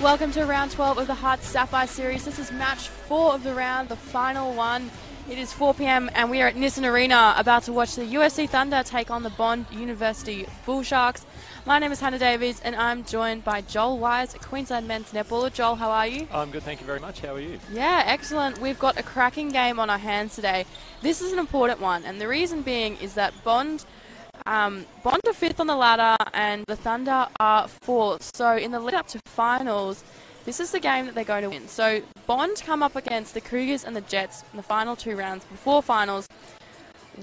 welcome to round 12 of the HART Sapphire series. This is match 4 of the round, the final one. It is 4 p.m. and we are at Nissan Arena about to watch the USC Thunder take on the Bond University Bull Sharks. My name is Hannah Davies and I'm joined by Joel Wise, Queensland men's netballer. Joel, how are you? I'm good, thank you very much. How are you? Yeah, excellent. We've got a cracking game on our hands today. This is an important one, and the reason being is that Bond are 5th on the ladder and the Thunder are 4th. So in the lead up to finals, this is the game that they're going to win. So Bond come up against the Cougars and the Jets in the final 2 rounds before finals,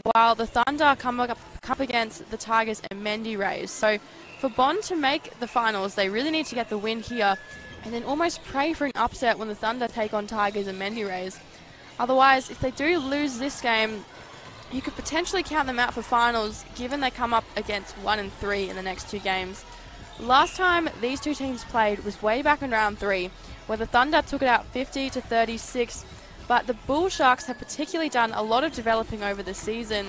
while the Thunder come up against the Tigers and Mendy Rays. So for Bond to make the finals, they really need to get the win here and then almost pray for an upset when the Thunder take on Tigers and Mendy Rays. Otherwise, if they do lose this game, you could potentially count them out for finals, given they come up against 1 and 3 in the next 2 games. Last time these two teams played was way back in round 3, where the Thunder took it out 50-36, but the Bull Sharks have particularly done a lot of developing over the season,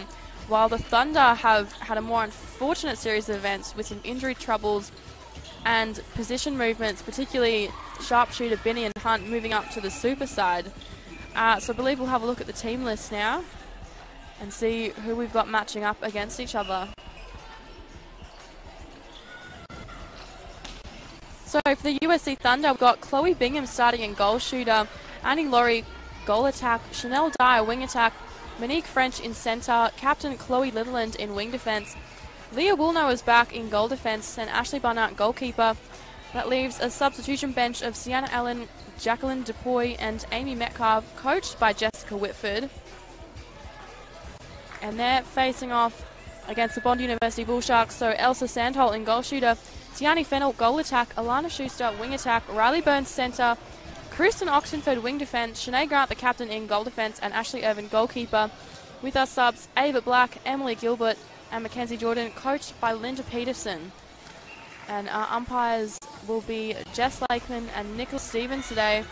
while the Thunder have had a more unfortunate series of events with some injury troubles and position movements, particularly sharpshooter Binney and Hunt moving up to the super side. So I believe we'll have a look at the team list now and see who we've got matching up against each other. So for the USC Thunder, we've got Chloe Bingham starting in goal shooter, Annie Laurie goal attack, Chanel Dyer wing attack, Monique French in centre, Captain Chloe Litherland in wing defence, Leah Woolnow is back in goal defence, and Ashley Barnett goalkeeper. That leaves a substitution bench of Sienna Allen, Jacqueline Dupuy and Amy Metcalf, coached by Jessica Whitford. And they're facing off against the Bond University Bull Sharks. So Elsa Sandholt in goal shooter, Tiani Fennell goal attack, Alana Schuster wing attack, Riley Burns centre, Kristen Oxenford wing defence, Shanae Grant the captain in goal defence, and Ashley Irvin goalkeeper. With our subs, Ava Black, Emily Gilbert and Mackenzie Jordan, coached by Linda Peterson. And our umpires will be Jess Lakeman and Nicholas Stevens today.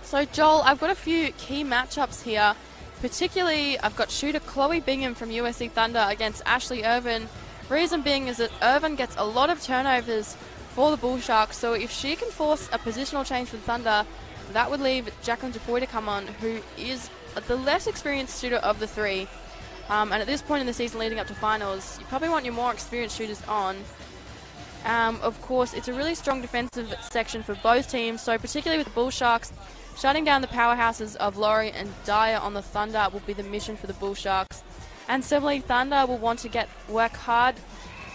So Joel, I've got a few key matchups here. Particularly, I've got shooter Chloe Bingham from USC Thunder against Ashley Irvin. Reason being is that Irvin gets a lot of turnovers for the Bull Sharks, so if she can force a positional change for the Thunder, that would leave Jacqueline Dupuy to come on, who is the less experienced shooter of the 3. And at this point in the season leading up to finals, you probably want your more experienced shooters on. Of course, it's a really strong defensive section for both teams, so particularly with the Bull Sharks, shutting down the powerhouses of Laurie and Dyer on the Thunder will be the mission for the Bull Sharks. And similarly, Thunder will want to work hard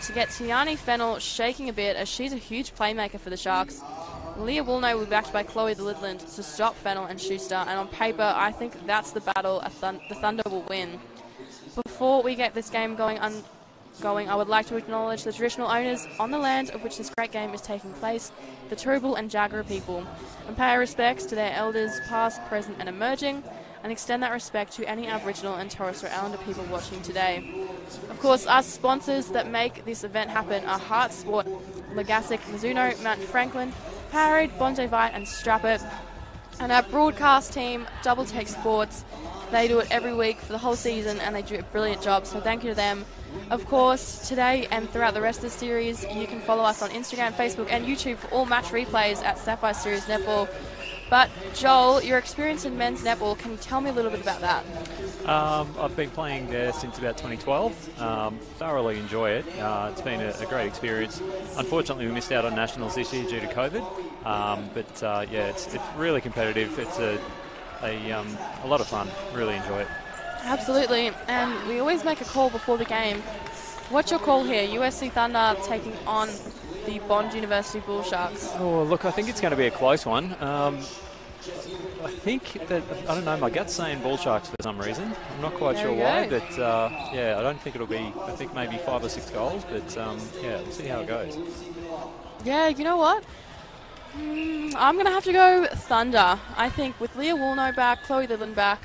to get Tiani Fennell shaking a bit, as she's a huge playmaker for the Sharks. Leah Woolnow will be backed by Chloe Litherland to stop Fennell and Schuster, and on paper, I think that's the battle the Thunder will win. Before we get this game going, I would like to acknowledge the traditional owners on the land of which this great game is taking place, the Turrbal and Jagera people, and pay our respects to their elders past, present and emerging, and extend that respect to any Aboriginal and Torres Strait Islander people watching today. Of course, our sponsors that make this event happen are HART Sport, Legassic, Mizuno, Mount Franklin, Powerade, Bondi Vite and Strap It, and our broadcast team, Double Take Sports. They do it every week for the whole season and they do a brilliant job, so thank you to them. Of course, today and throughout the rest of the series, you can follow us on Instagram, Facebook and YouTube for all match replays at Sapphire Series Netball. But Joel, your experience in men's netball, can you tell me a little bit about that? I've been playing there since about 2012. Thoroughly enjoy it. It's been a great experience. Unfortunately, we missed out on nationals this year due to COVID. Yeah, it's really competitive. It's a lot of fun. Really enjoy it. Absolutely, and we always make a call before the game. What's your call here? USC Thunder taking on the Bond University Bull Sharks. Oh, look, I think it's going to be a close one. I think that, I don't know, my gut's saying Bull Sharks for some reason. I'm not quite sure why, but yeah, I don't think it'll be, I think maybe 5 or 6 goals, but yeah, we'll see how it goes. Yeah, you know what? I'm going to have to go Thunder. I think with Leah Woolnow back, Chloe Litherland back,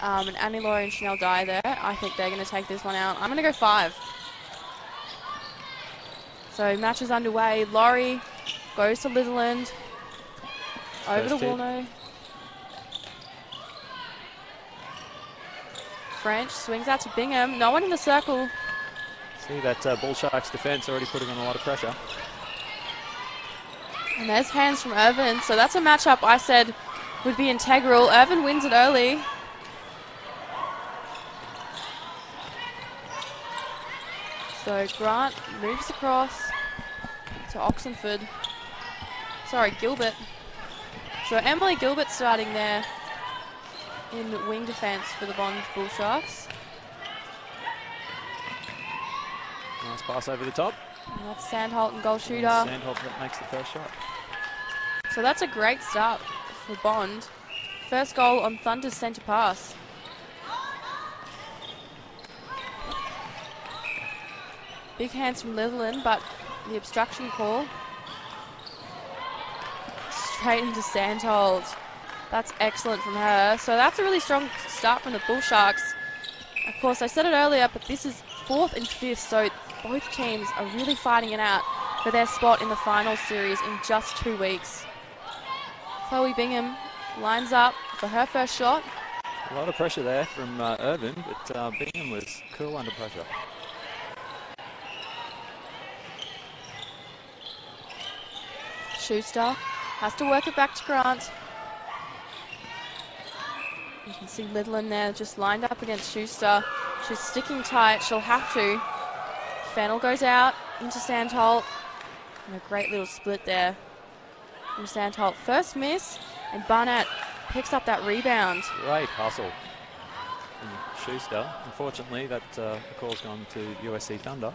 and Annie Laurie and Chanel Dyer there, I think they're going to take this one out. I'm going to go 5. So match is underway. Laurie goes to Litherland. Over to Woolnow. French swings out to Bingham. No one in the circle. See that Bull Sharks defence already putting on a lot of pressure. And there's hands from Irvin. So that's a matchup I said would be integral. Irvin wins it early. So Grant moves across to Oxenford. Sorry, Gilbert. So Emily Gilbert starting there in wing defence for the Bond Bull Sharks. Nice pass over the top. And that's Sandholt and goal shooter. Sandholt that makes the first shot. So that's a great start for Bond. First goal on Thunder's centre pass. Big hands from Litherland, but the obstruction call. Straight into Sandholt. That's excellent from her. So that's a really strong start from the Bull Sharks. Of course, I said it earlier, but this is 4th and 5th, so both teams are really fighting it out for their spot in the final series in just 2 weeks. Chloe Bingham lines up for her first shot. A lot of pressure there from Irvin, but Bingham was cool under pressure. Schuster has to work it back to Grant. You can see Litherland there just lined up against Schuster. She's sticking tight, she'll have to. Fennell goes out into Sandholt. And a great little split there from Sandholt. First miss, and Barnett picks up that rebound. Great hustle from Schuster. Unfortunately, that call's gone to USC Thunder.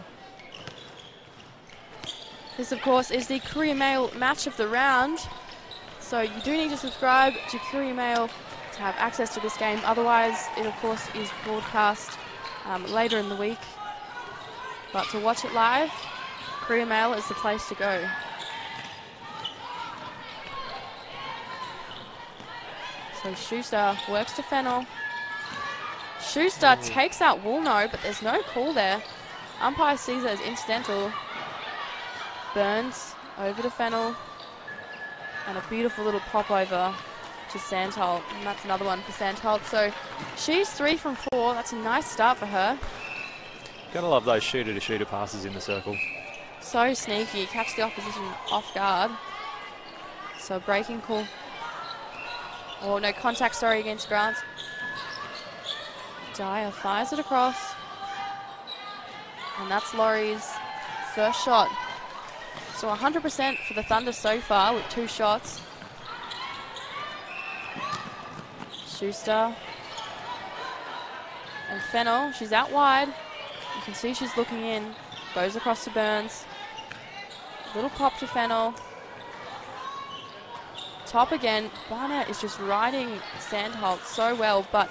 This, of course, is the Courier Mail match of the round. So you do need to subscribe to Courier Mail to have access to this game. Otherwise, it, of course, is broadcast later in the week. But to watch it live, Courier Mail is the place to go. So Schuster works to Fennell. Schuster takes out Woolno, but there's no call there. Umpire sees it as incidental. Burns over to Fennell. And a beautiful little pop over to Sandholt. And that's another one for Sandholt. So she's 3 from 4. That's a nice start for her. Gotta love those shooter-to-shooter passes in the circle. So sneaky. Catch the opposition off guard. So breaking call. Oh, no contact, sorry, against Grant. Dyer fires it across. And that's Laurie's first shot. So 100% for the Thunder so far with 2 shots. Schuster. And Fennell, she's out wide. You can see she's looking in. Goes across to Burns. Little pop to Fennell. Top again. Barnett is just riding Sandholt so well, but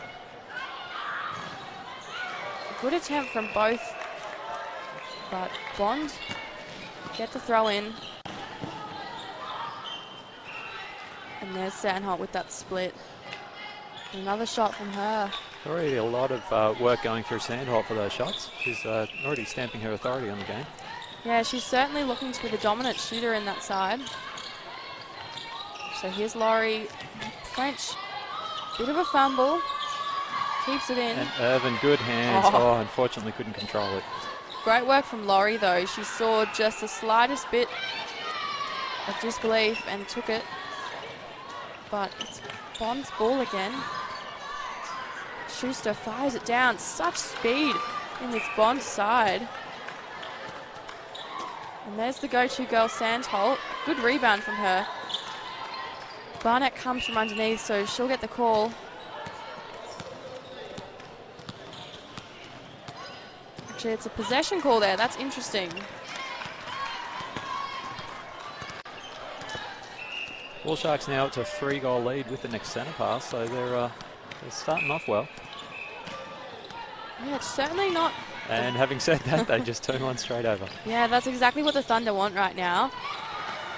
a good attempt from both. But Bond get the throw in. And there's Sandholt with that split. Another shot from her. Already a lot of work going through Sandholt for those shots. She's already stamping her authority on the game. Yeah, she's certainly looking to be the dominant shooter in that side. So here's Laurie. French, bit of a fumble. Keeps it in. And Irvin, good hands. Oh, unfortunately couldn't control it. Great work from Laurie, though. She saw just the slightest bit of disbelief and took it. But it's Bond's ball again. Schuster fires it down. Such speed in this Bond side. And there's the go-to girl, Sandholt. Good rebound from her. Barnett comes from underneath, so she'll get the call. Actually, it's a possession call there. That's interesting. Bull Sharks now up to a 3-goal lead with the next centre pass, so they're starting off well. Yeah, it's certainly not. And having said that, they just turn one straight over. Yeah, that's exactly what the Thunder want right now.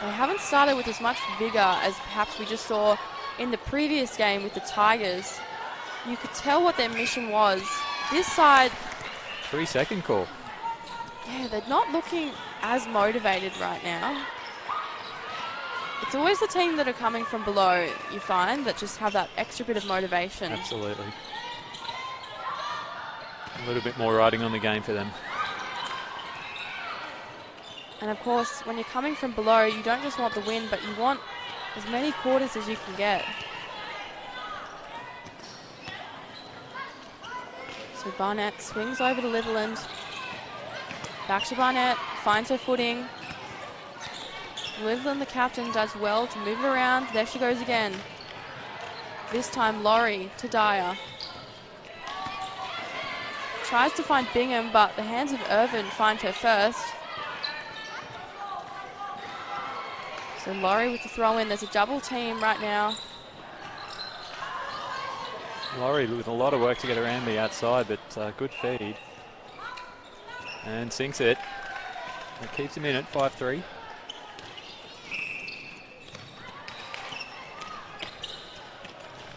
They haven't started with as much vigour as perhaps we just saw in the previous game with the Tigers. You could tell what their mission was. This side... 3-second call. Yeah, they're not looking as motivated right now. It's always the team that are coming from below, you find, that just have that extra bit of motivation. Absolutely. A little bit more riding on the game for them. And of course, when you're coming from below, you don't just want the win, but you want as many quarters as you can get. So Barnett swings over to Litherland. Back to Barnett, finds her footing. Litherland, the captain, does well to move it around. There she goes again. This time Laurie to Dyer. Tries to find Bingham, but the hands of Irvin find her first. So Laurie with the throw in. There's a double team right now. Laurie with a lot of work to get around the outside, but good feed. And sinks it. It keeps him in at 5-3.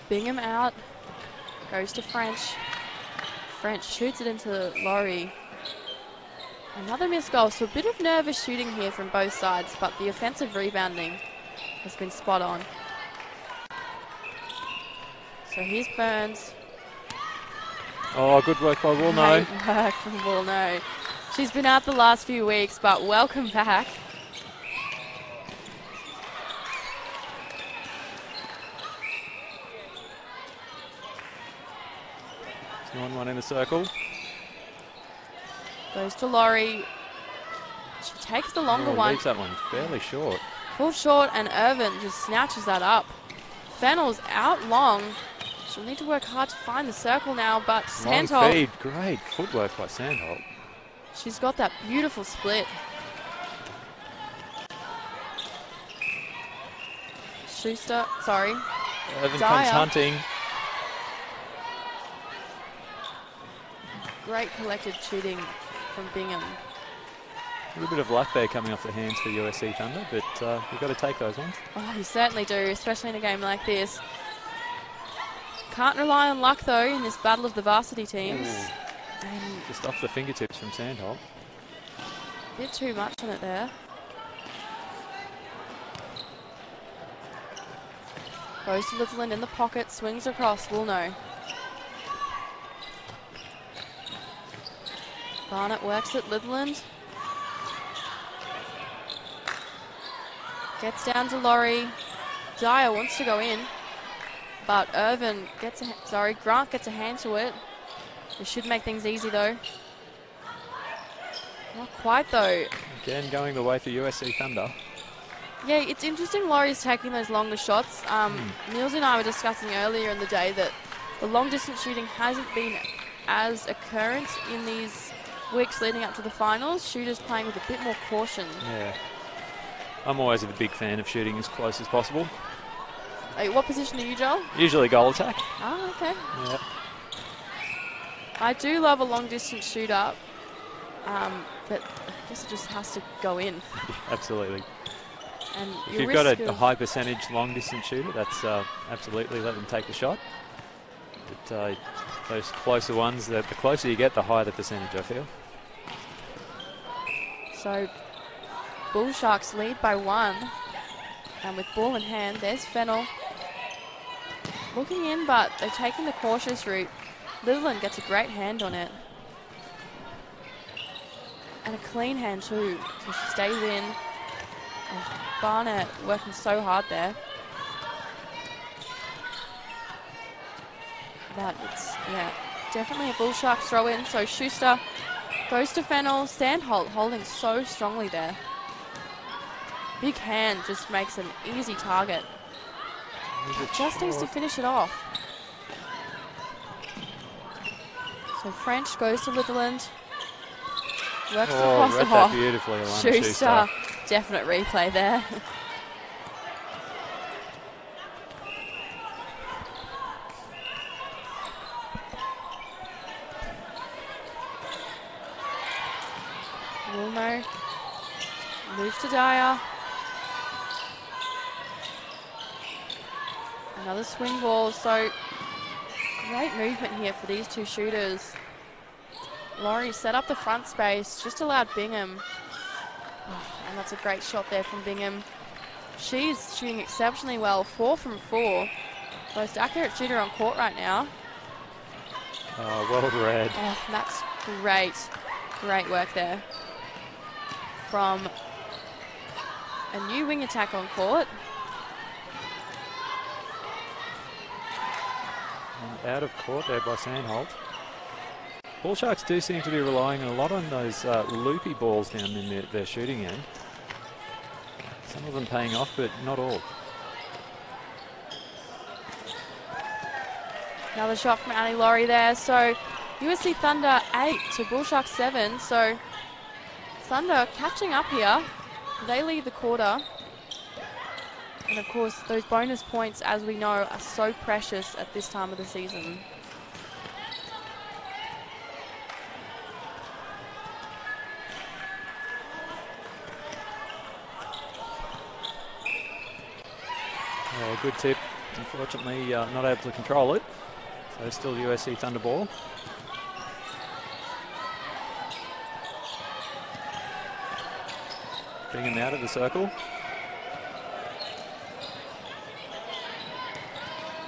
Bingham out. Goes to French. French shoots it into Laurie. Another missed goal, so a bit of nervous shooting here from both sides, but the offensive rebounding has been spot on. So here's Burns. Oh, good work by Woolnough. Great work from Woolnough. She's been out the last few weeks, but welcome back. It's 1-1 in the circle. Goes to Laurie. She takes the longer one. Leaves that one fairly short. Full short, and Irvin just snatches that up. Fennell's out long. She'll need to work hard to find the circle now, but Long Sandholt. feed. Great footwork by Sandholt. She's got that beautiful split. Schuster, sorry. Irvin Dyer. comes hunting. Great collected shooting from Bingham. A little bit of luck there coming off the hands for USC Thunder, but you've got to take those ones. Oh, you certainly do, especially in a game like this. Can't rely on luck, though, in this battle of the varsity teams. And just off the fingertips from Sandholt. a bit too much on it there. Goes to Litherland in the pocket, swings across, Woolnough. Barnett works at Litherland. Gets down to Laurie. Dyer wants to go in, but Irvin gets Grant gets a hand to it. This should make things easy though. Not quite though. Again, going the way for USC Thunder. Yeah, it's interesting Laurie's taking those longer shots. Niels and I were discussing earlier in the day that the long distance shooting hasn't been as occurrent in these weeks leading up to the finals. Shooters playing with a bit more caution. Yeah. I'm always a big fan of shooting as close as possible. What position are you, Joel? Usually goal attack. Oh, okay. Yeah. I do love a long distance shoot up, but I guess it just has to go in. Absolutely. And if you've got a high percentage long distance shooter, that's absolutely let them take the shot. But those closer ones, the closer you get, the higher the percentage, I feel. So Bull Sharks lead by 1. And with ball in hand, there's Fennell. Looking in, but they're taking the cautious route. Litherland gets a great hand on it. And a clean hand too, so she stays in. Oh, Barnett working so hard there. But it's, yeah, definitely a Bull Sharks throw in. So Schuster goes to Fennell. Sandholt holding so strongly there. Big hand just makes an easy target. Just needs to finish it off. So French goes to Litherland. Works across the read that beautifully, Alana Schuster. Definite replay there. Woolnough moves to Dyer. Another swing ball, so great movement here for these two shooters. Laurie set up the front space, just allowed Bingham. Oh, and that's a great shot there from Bingham. She's shooting exceptionally well, 4 from 4. Most accurate shooter on court right now. Oh, well read. Oh, that's great. Great work there from a new wing attack on court. And out of court there by Sandholt. Bull Sharks do seem to be relying a lot on those loopy balls down in their shooting end. Some of them paying off, but not all. Another shot from Annie Laurie there. So USC Thunder 8 to Bull Sharks 7. So Thunder catching up here. They lead the quarter. And of course, those bonus points, as we know, are so precious at this time of the season. Oh, good tip. Unfortunately, not able to control it. So still USC Thunder ball. Bingham out of the circle.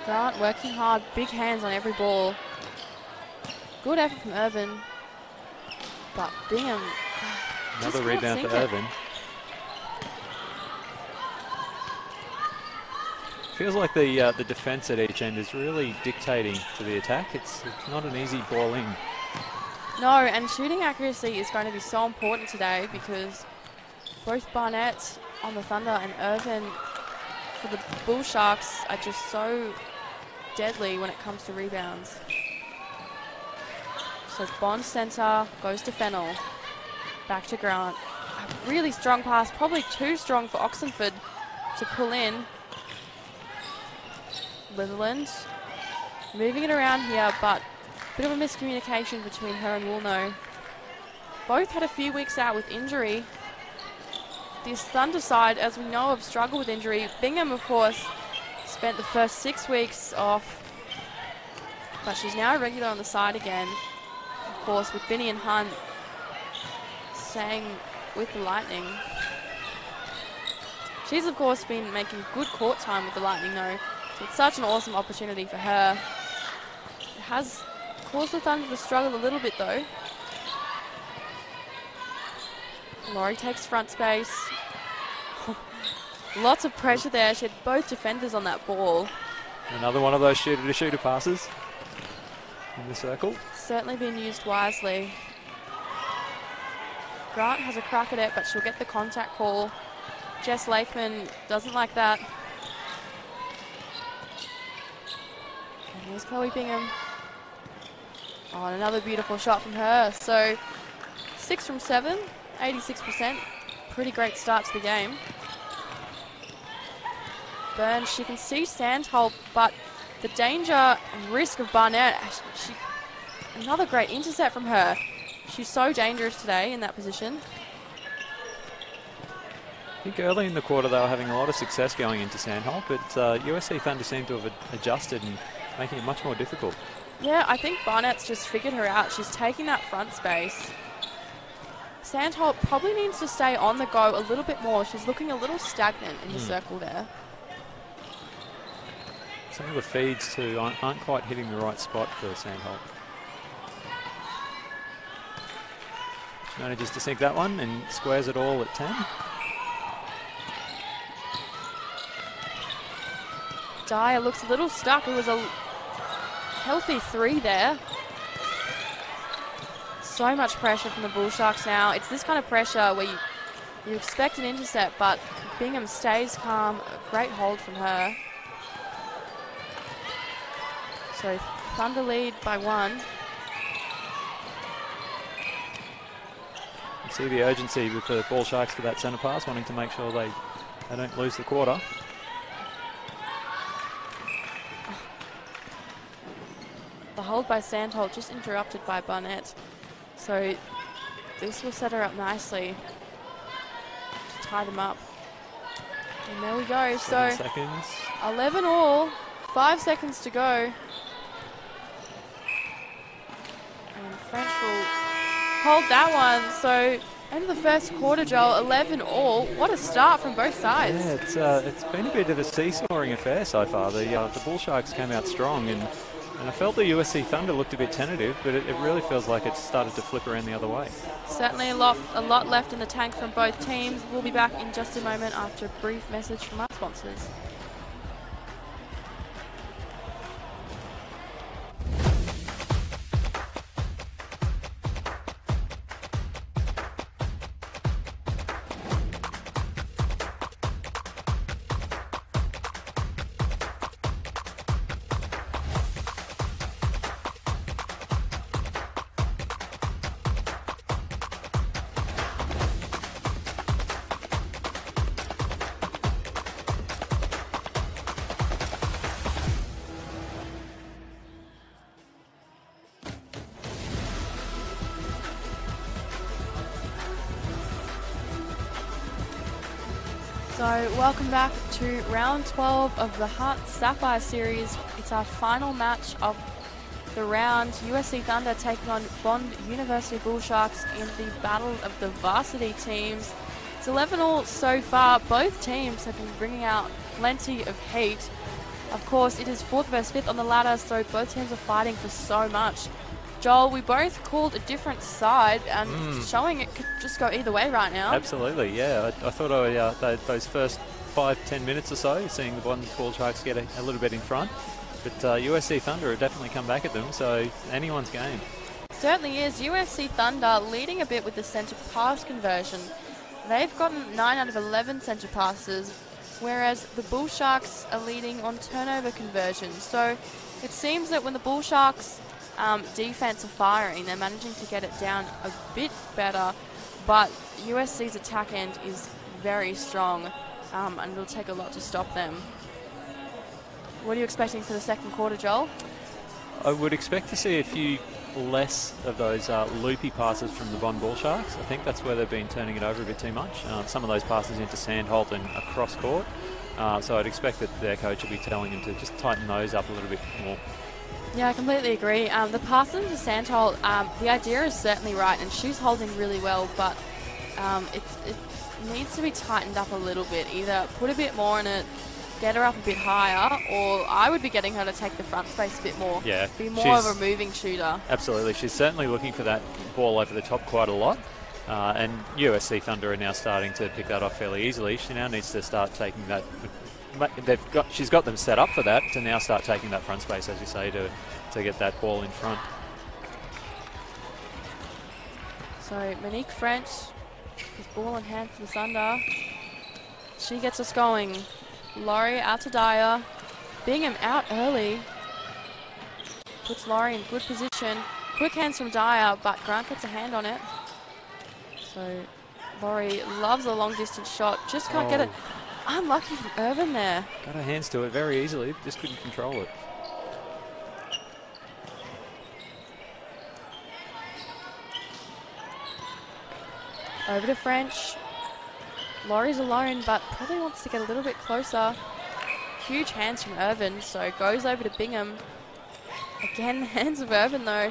Grant working hard, big hands on every ball. Good effort from Irvin. But Bingham. Another rebound for Irvin. Feels like the defence at each end is really dictating to the attack. It's not an easy ball in. No, and shooting accuracy is going to be so important today because both Barnett on the Thunder and Irvin for the Bull Sharks are just so deadly when it comes to rebounds. So Bond centre goes to Fennell. Back to Grant. A really strong pass, probably too strong for Oxenford to pull in. Litherland moving it around here, but a bit of a miscommunication between her and Woolno. Both had a few weeks out with injury. This Thunder side, as we know, have struggled with injury. Bingham, of course, spent the first 6 weeks off, but she's now a regular on the side again. Of course, with Binny and Hunt staying with the Lightning. She's, of course, been making good court time with the Lightning, though. So it's such an awesome opportunity for her. It has caused the Thunder to struggle a little bit, though. Laurie takes front space. Lots of pressure there. She had both defenders on that ball. Another one of those shooter-to-shooter passes in the circle. Certainly been used wisely. Grant has a crack at it, but she'll get the contact call. Jess Lakeman doesn't like that. And here's Chloe Bingham. Oh, and another beautiful shot from her. So 6 from 7, 86%. Pretty great start to the game. Burns, she can see Sandholt, but the danger and risk of Barnett, another great intercept from her. She's so dangerous today in that position. I think early in the quarter they were having a lot of success going into Sandholt, but USC Thunder seem to have adjusted and making it much more difficult. Yeah, I think Barnett's just figured her out. She's taking that front space. Sandholt probably needs to stay on the go a little bit more. She's looking a little stagnant in the circle there. Some of the feeds too aren't quite hitting the right spot for Sandholt. She manages to sink that one and squares it all at 10. Dyer looks a little stuck. It was a healthy 3 there. So much pressure from the Bull Sharks now. It's this kind of pressure where you expect an intercept, but Bingham stays calm. A great hold from her. So Thunder lead by 1. You see the urgency with the Bull Sharks for that centre pass, wanting to make sure they don't lose the quarter. The hold by Sandholt just interrupted by Barnett. So this will set her up nicely to tie them up. And there we go. 7 seconds. 11 all, 5 seconds to go. And French will hold that one. So end of the first quarter, Joel, 11 all. What a start from both sides. Yeah, it's been a bit of a seesawing affair so far. The Bull Sharks came out strong and And I felt the USC Thunder looked a bit tentative, but it really feels like it's started to flip around the other way. Certainly a lot left in the tank from both teams. We'll be back in just a moment after a brief message from our sponsors. So welcome back to round 12 of the HART Sapphire series. It's our final match of the round. USC Thunder taking on Bond University Bullsharks in the battle of the varsity teams. It's 11-all so far. Both teams have been bringing out plenty of heat. Of course, it is 4th versus 5th on the ladder, so both teams are fighting for so much. Joel, we both called a different side, and showing it could just go either way right now. Absolutely, yeah. I thought those first 5-10 minutes or so, seeing the Bond Bullsharks get a little bit in front, but USC Thunder have definitely come back at them, so anyone's game. Certainly is. USC Thunder leading a bit with the centre pass conversion. They've gotten 9 out of 11 centre passes, whereas the Bullsharks are leading on turnover conversion. So it seems that when the Bullsharks defense are firing, they're managing to get it down a bit better, but USC's attack end is very strong, and it'll take a lot to stop them. What are you expecting for the second quarter, Joel? I would expect to see a few less of those loopy passes from the Bond Bullsharks. I think that's where they've been turning it over a bit too much. Some of those passes into Sandholt and across court. So I'd expect that their coach will be telling them to just tighten those up a little bit more. Yeah, I completely agree. The pass into Sandholt, the idea is certainly right, and she's holding really well, but it needs to be tightened up a little bit. Either put a bit more in it, get her up a bit higher, or I would be getting her to take the front space a bit more. Yeah, be more of a moving shooter. Absolutely. She's certainly looking for that ball over the top quite a lot. And USC Thunder are now starting to pick that off fairly easily. She now needs to start taking that. She's got them set up for that to now start taking that front space, as you say, to get that ball in front. So Monique French is ball in hand for the Thunder. She gets us going. Laurie out to Dyer. Bingham out early. Puts Laurie in good position. Quick hands from Dyer, but Grant gets a hand on it. So Laurie loves a long distance shot. Just can't get it. Unlucky from Irvin there. Got her hands to it very easily, just couldn't control it. Over to French. Laurie's alone, but probably wants to get a little bit closer. Huge hands from Irvin, so goes over to Bingham. Again, the hands of Irvin though,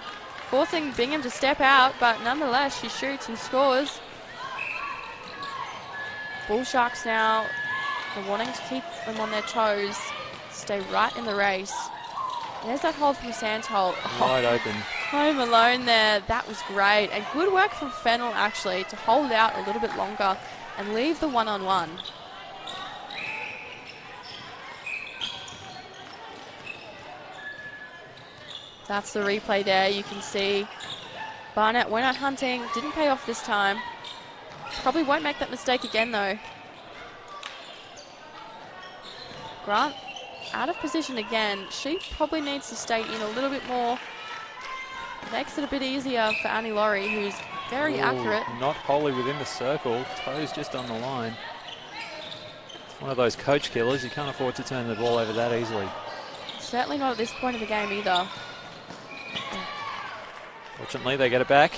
forcing Bingham to step out, but nonetheless she shoots and scores. Bullsharks now are wanting to keep them on their toes, stay right in the race. There's that hold from Sandholt. Wide open. Home alone there. That was great. And good work from Fennell, actually, to hold out a little bit longer and leave the one-on-one. That's the replay there. You can see Barnett went out hunting. Didn't pay off this time. Probably won't make that mistake again, though. Grant out of position again. She probably needs to stay in a little bit more. Makes it a bit easier for Annie Laurie, who's very accurate. Not wholly within the circle. Toes just on the line. It's one of those coach killers. You can't afford to turn the ball over that easily. Certainly not at this point in the game either. Fortunately, they get it back.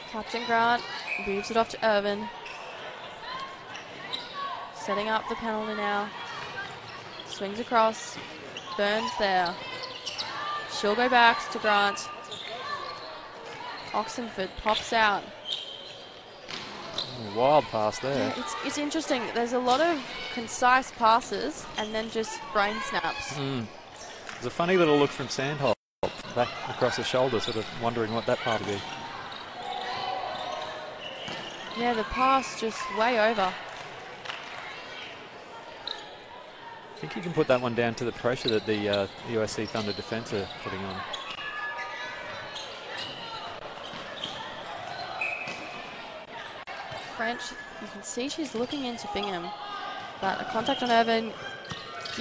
Captain Grant moves it off to Irvin. Setting up the penalty now. Swings across. Burns there. She'll go back to Grant. Oxenford pops out. Wild pass there. Yeah, it's interesting. There's a lot of concise passes and then just brain snaps. There's a funny little look from Sandholt back across the shoulder, sort of wondering what that part would be. Yeah, the pass just way over. I think you can put that one down to the pressure that the USC Thunder defence are putting on. French, you can see she's looking into Bingham, but a contact on Irvin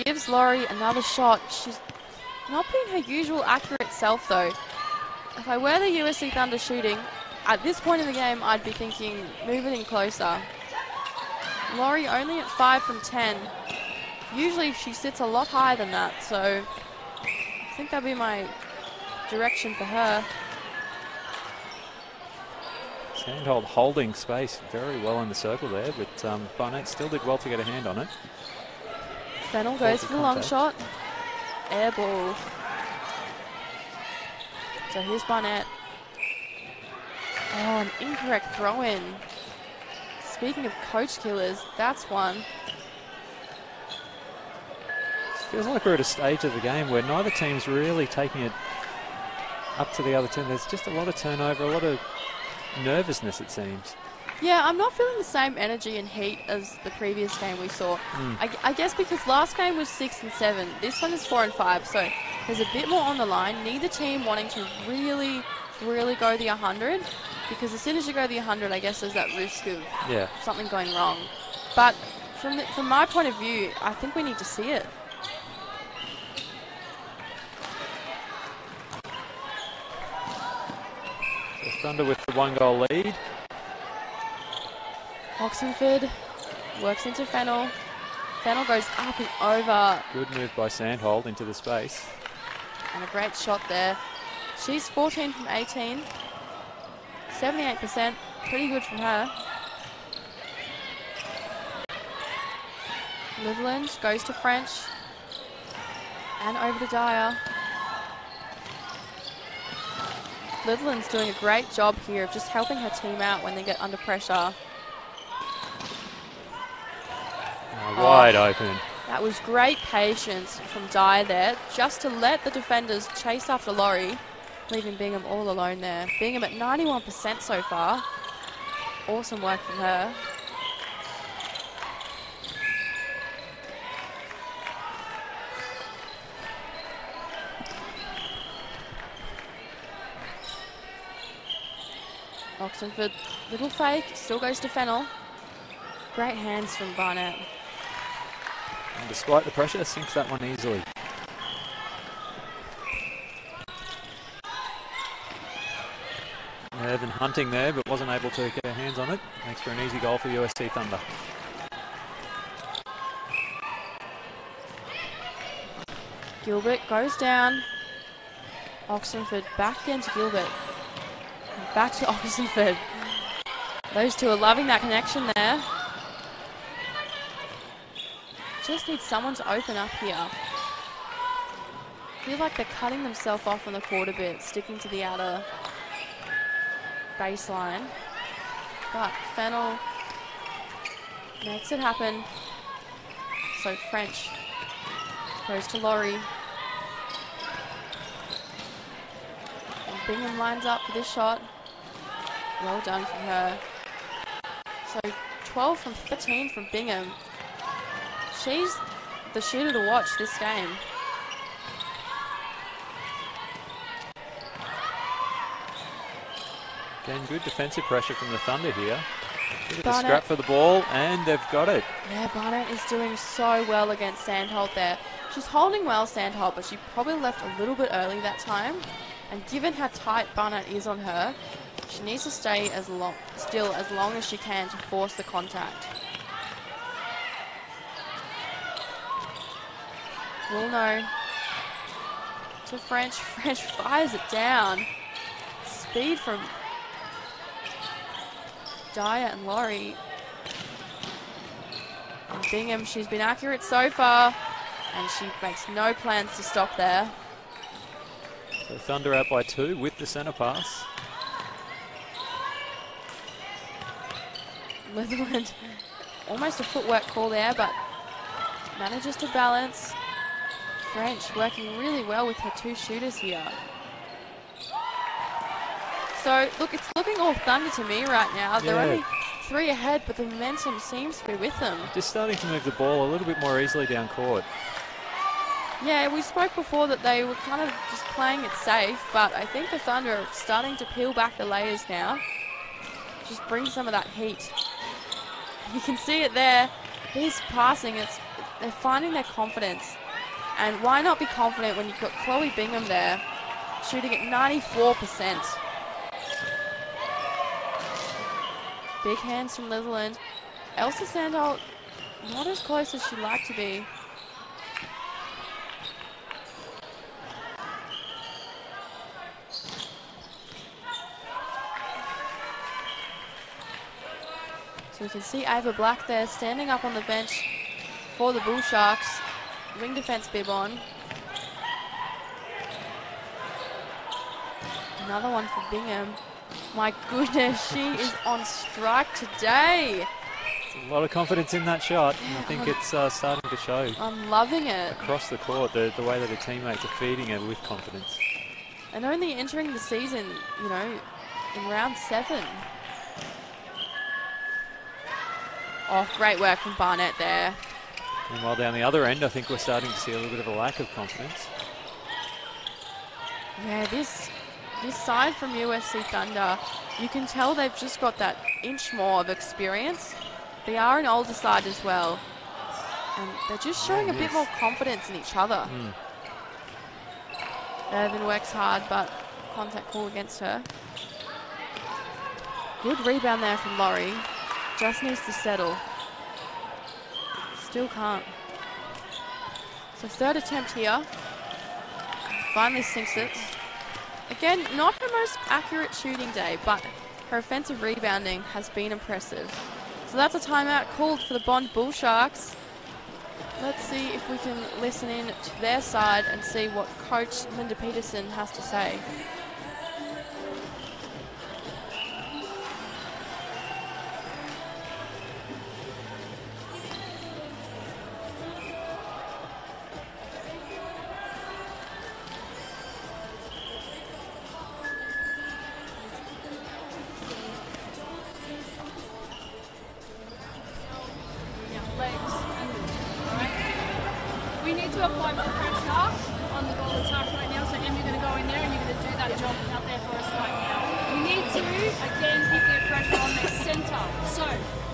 gives Laurie another shot. She's not being her usual accurate self though. If I were the USC Thunder shooting, at this point in the game I'd be thinking move it in closer. Laurie only at 5 from 10. Usually she sits a lot higher than that, so I think that'd be my direction for her. Sandholt holding space very well in the circle there, but Barnett still did well to get a hand on it. Fennell goes for the long shot. Air ball. So here's Barnett. Oh, an incorrect throw-in. Speaking of coach killers, that's one. Feels like we're at a stage of the game where neither team's really taking it up to the other team. There's just a lot of turnover, a lot of nervousness, it seems. Yeah, I'm not feeling the same energy and heat as the previous game we saw. I guess because last game was 6 and 7. This one is 4 and 5, so there's a bit more on the line. Neither team wanting to really go the 100, because as soon as you go the 100, I guess there's that risk of something going wrong. But from my point of view, I think we need to see it. Thunder with the 1-goal lead. Oxenford works into Fennell. Fennell goes up and over. Good move by Sandholt into the space. And a great shot there. She's 14 from 18. 78%. Pretty good from her. Liverland goes to French. And over to Dyer. Liverland's doing a great job here of just helping her team out when they get under pressure. Wide open. That was great patience from Dyer there, just to let the defenders chase after Laurie, leaving Bingham all alone there. Bingham at 91% so far. Awesome work from her. Oxenford, little fake, still goes to Fennell. Great hands from Barnett. And despite the pressure, sinks that one easily. Irvin hunting there, but wasn't able to get her hands on it. Makes for an easy goal for USC Thunder. Gilbert goes down. Oxenford back again to Gilbert. Back to Oxenford. Those two are loving that connection there. Just need someone to open up here. Feel like they're cutting themselves off on the court a bit, sticking to the outer baseline. But Fennell makes it happen. So French goes to Laurie. And Bingham lines up for this shot. Well done from her. So 12 from 13 from Bingham. She's the shooter to watch this game. Again, good defensive pressure from the Thunder here. Bit of a scrap for the ball, and they've got it. Yeah, Barnett is doing so well against Sandholt there. She's holding well, Sandholt, but she probably left a little bit early that time. And given how tight Barnett is on her, she needs to stay still as long as she can to force the contact. Wilno to French. French fires it down. Speed from Dyer and Laurie. And Bingham, she's been accurate so far, and she makes no plans to stop there. So Thunder out by 2 with the centre pass. Litherland, almost a footwork call there, but manages to balance. French working really well with her two shooters here. So, look, it's looking all Thunder to me right now. They're only 3 ahead, but the momentum seems to be with them. Just starting to move the ball a little bit more easily down court. Yeah, we spoke before that they were kind of just playing it safe, but I think the Thunder are starting to peel back the layers now. Just bring some of that heat. You can see it there. This passing, they're finding their confidence. And why not be confident when you've got Chloe Bingham there, shooting at 94%. Big hands from Litherland. Elsa Sandholt, not as close as she'd like to be. So we can see Ava Black there standing up on the bench for the Bull Sharks. Wing defense bib on. Another one for Bingham. My goodness, she is on strike today. A lot of confidence in that shot, and I think it's starting to show. I'm loving it. Across the court, the way that her teammates are feeding her with confidence. And only entering the season, you know, in round 7. Oh, great work from Barnett there. Meanwhile, down the other end, I think we're starting to see a little bit of a lack of confidence. Yeah, this side from USC Thunder, you can tell they've just got that inch more of experience. They are an older side as well. And they're just showing a bit more confidence in each other. Irvin works hard, but contact call against her. Good rebound there from Laurie. Just needs to settle. Still can't. So third attempt here. Finally sinks it. Again, not her most accurate shooting day, but her offensive rebounding has been impressive. So that's a timeout called for the Bond Bull Sharks. Let's see if we can listen in to their side and see what Coach Linda Peterson has to say.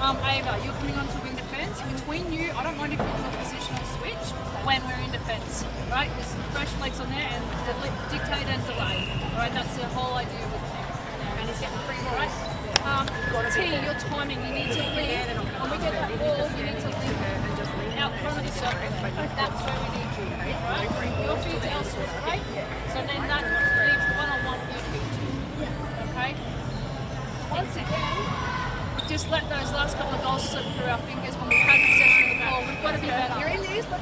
Ava, you're coming onto wing defence. Between you, I don't mind if you do a positional switch when we're in defence, right? There's fresh legs on there and dictate and delay. All right, that's the whole idea with him. And he's getting free ball, right? T, your timing, you need to leave. When we get that ball, you need to leave out front of the circle. That's where we need you, right? Your feet elsewhere, right? So then that leaves one-on-one for your feet. Okay? Once again, just let those last couple of goals slip through our fingers when we've had possession of the ball. We've got to be better. You're in these, but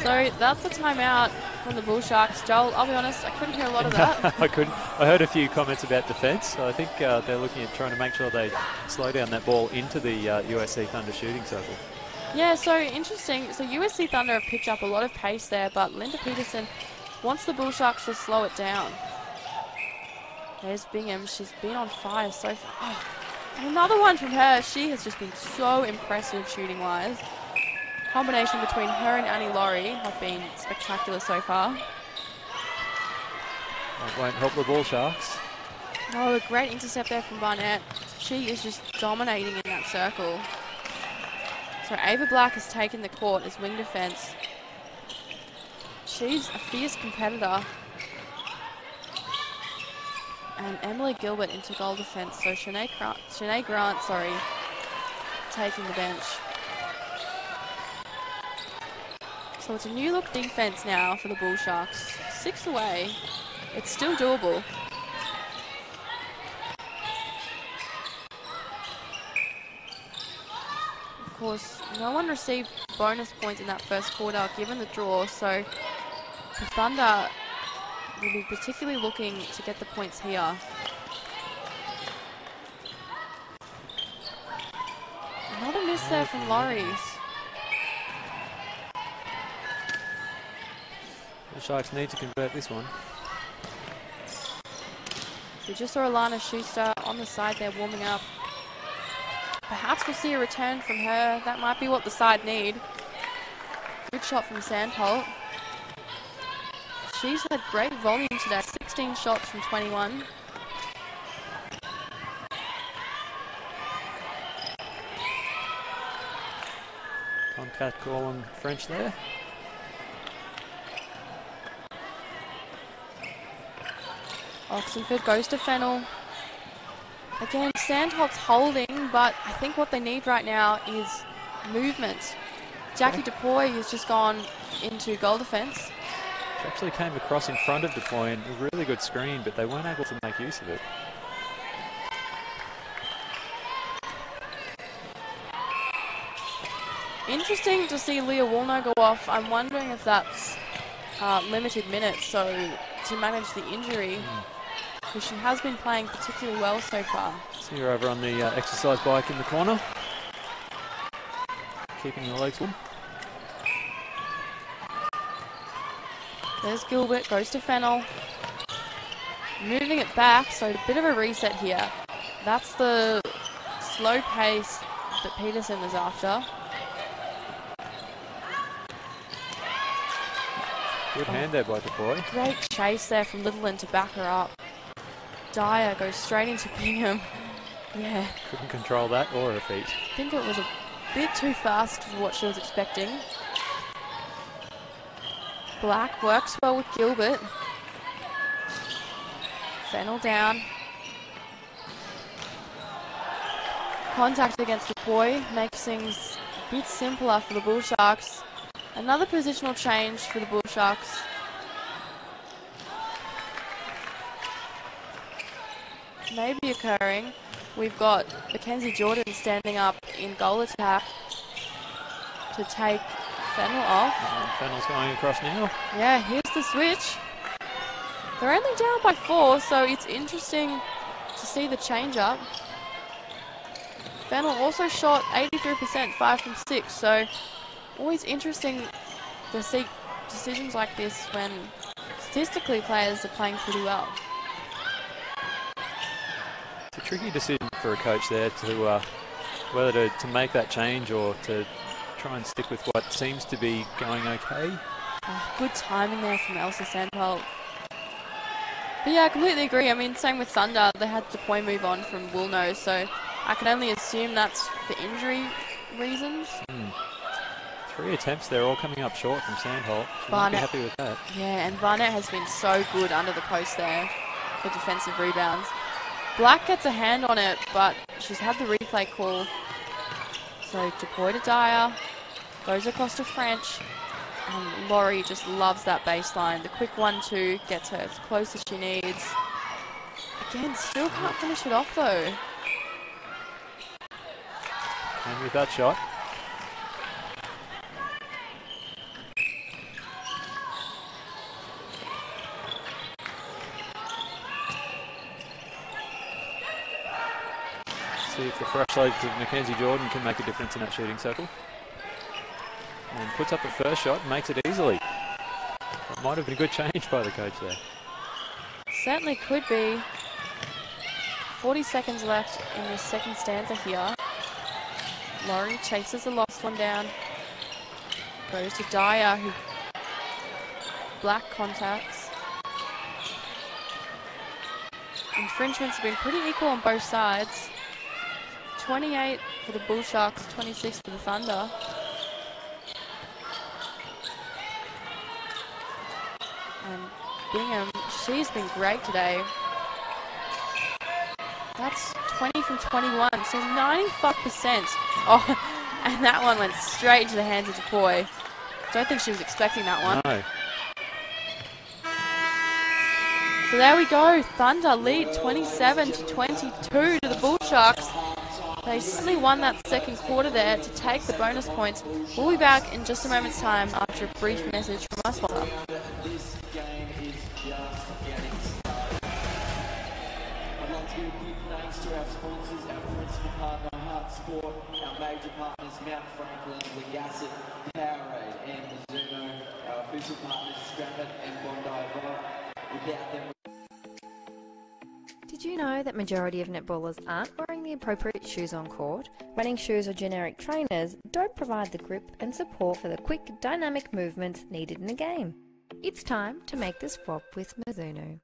so that's the timeout from the Bull Sharks. Joel, I'll be honest, I couldn't hear a lot of that. I couldn't. I heard a few comments about defence. So I think they're looking at trying to make sure they slow down that ball into the USC Thunder shooting circle. Yeah, so interesting. So USC Thunder have picked up a lot of pace there, but Linda Peterson wants the Bull Sharks to slow it down. There's Bingham. She's been on fire so far. Oh. Another one from her. She has just been so impressive shooting-wise. Combination between her and Annie Laurie have been spectacular so far. That won't help the Bull Sharks. Oh, a great intercept there from Barnett. She is just dominating in that circle. So Ava Black has taken the court as wing defence. She's a fierce competitor. And Emily Gilbert into goal defence. So Shanae Grant, taking the bench. So it's a new look defence now for the Bull Sharks. 6 away. It's still doable. Of course, no one received bonus points in that first quarter given the draw. So the Thunder will be particularly looking to get the points here. there from Laurie. The Sharks need to convert this one. We just saw Alana Schuster on the side there warming up. Perhaps we'll see a return from her. That might be what the side need. Good shot from Sandholt. She's had great volume today. 16 shots from 21. Contact call on French there. Oxenford goes to Fennell. Again, Sandholt's holding, but I think what they need right now is movement. Jackie DePoy has just gone into goal defence. She actually came across in front of DePoy and a really good screen, but they weren't able to make use of it. Interesting to see Leah Woolnough go off. I'm wondering if that's limited minutes, so to manage the injury, because she has been playing particularly well so far. See her over on the exercise bike in the corner, keeping the legs warm. There's Gilbert, goes to Fennell. Moving it back, so a bit of a reset here. That's the slow pace that Peterson is after. Good hand there by DePoy. Great chase there from Littleton to back her up. Dyer goes straight into Bingham. Yeah. Couldn't control that or her feet. I think it was a bit too fast for what she was expecting. Black works well with Gilbert. Fennell down. Contact against DePoy makes things a bit simpler for the Bull Sharks. Another positional change for the Bull Sharks. Maybe occurring. We've got Mackenzie Jordan standing up in goal attack to take Fennell off. And Fennell's going across now. Yeah, here's the switch. They're only down by 4, so it's interesting to see the change up. Fennell also shot 83%, 5 from 6, so always interesting to see decisions like this when statistically players are playing pretty well. It's a tricky decision for a coach there to whether to make that change or to try and stick with what seems to be going okay. Oh, good timing there from Elsa Sandholt. But yeah, I completely agree. I mean, same with Thunder. They had DePoy move on from Woolnough, so I can only assume that's for injury reasons. 3 attempts there, all coming up short from Sandholt. She might be happy with that. Yeah, and Barnett has been so good under the post there for defensive rebounds. Black gets a hand on it, but she's had the replay call. So DePoy to Dyer, goes across to French, and Laurie just loves that baseline. The quick 1-2 gets her as close as she needs. Again, still can't finish it off though. And with that shot. See if the fresh legs of Mackenzie Jordan can make a difference in that shooting circle. And puts up a first shot, makes it easily. It might have been a good change by the coach there. Certainly could be. 40 seconds left in the second stanza here. Laurie chases the lost one down. Goes to Dyer, who Black contacts. Infringements have been pretty equal on both sides. 28 for the Bull Sharks, 26 for the Thunder. And Bingham, she's been great today. That's 20 from 21, so 95%. Oh, and that one went straight into the hands of DePoy. Don't think she was expecting that one. No. So there we go. Thunder lead 27 to 22 to the Bull Sharks. They easily won that second quarter there to take the bonus points. We'll be back in just a moment's time after a brief message from our sponsor. like to give a big thanks to our sponsors, our principal partner, HART Sport, our major partners, Mount Franklin, Legasset, Powerade, and Mizuno, our official partners, Stratford and Bondi Rock. Without them, did you know that majority of netballers aren't wearing the appropriate shoes on court? Running shoes or generic trainers don't provide the grip and support for the quick, dynamic movements needed in a game. It's time to make the swap with Mizuno.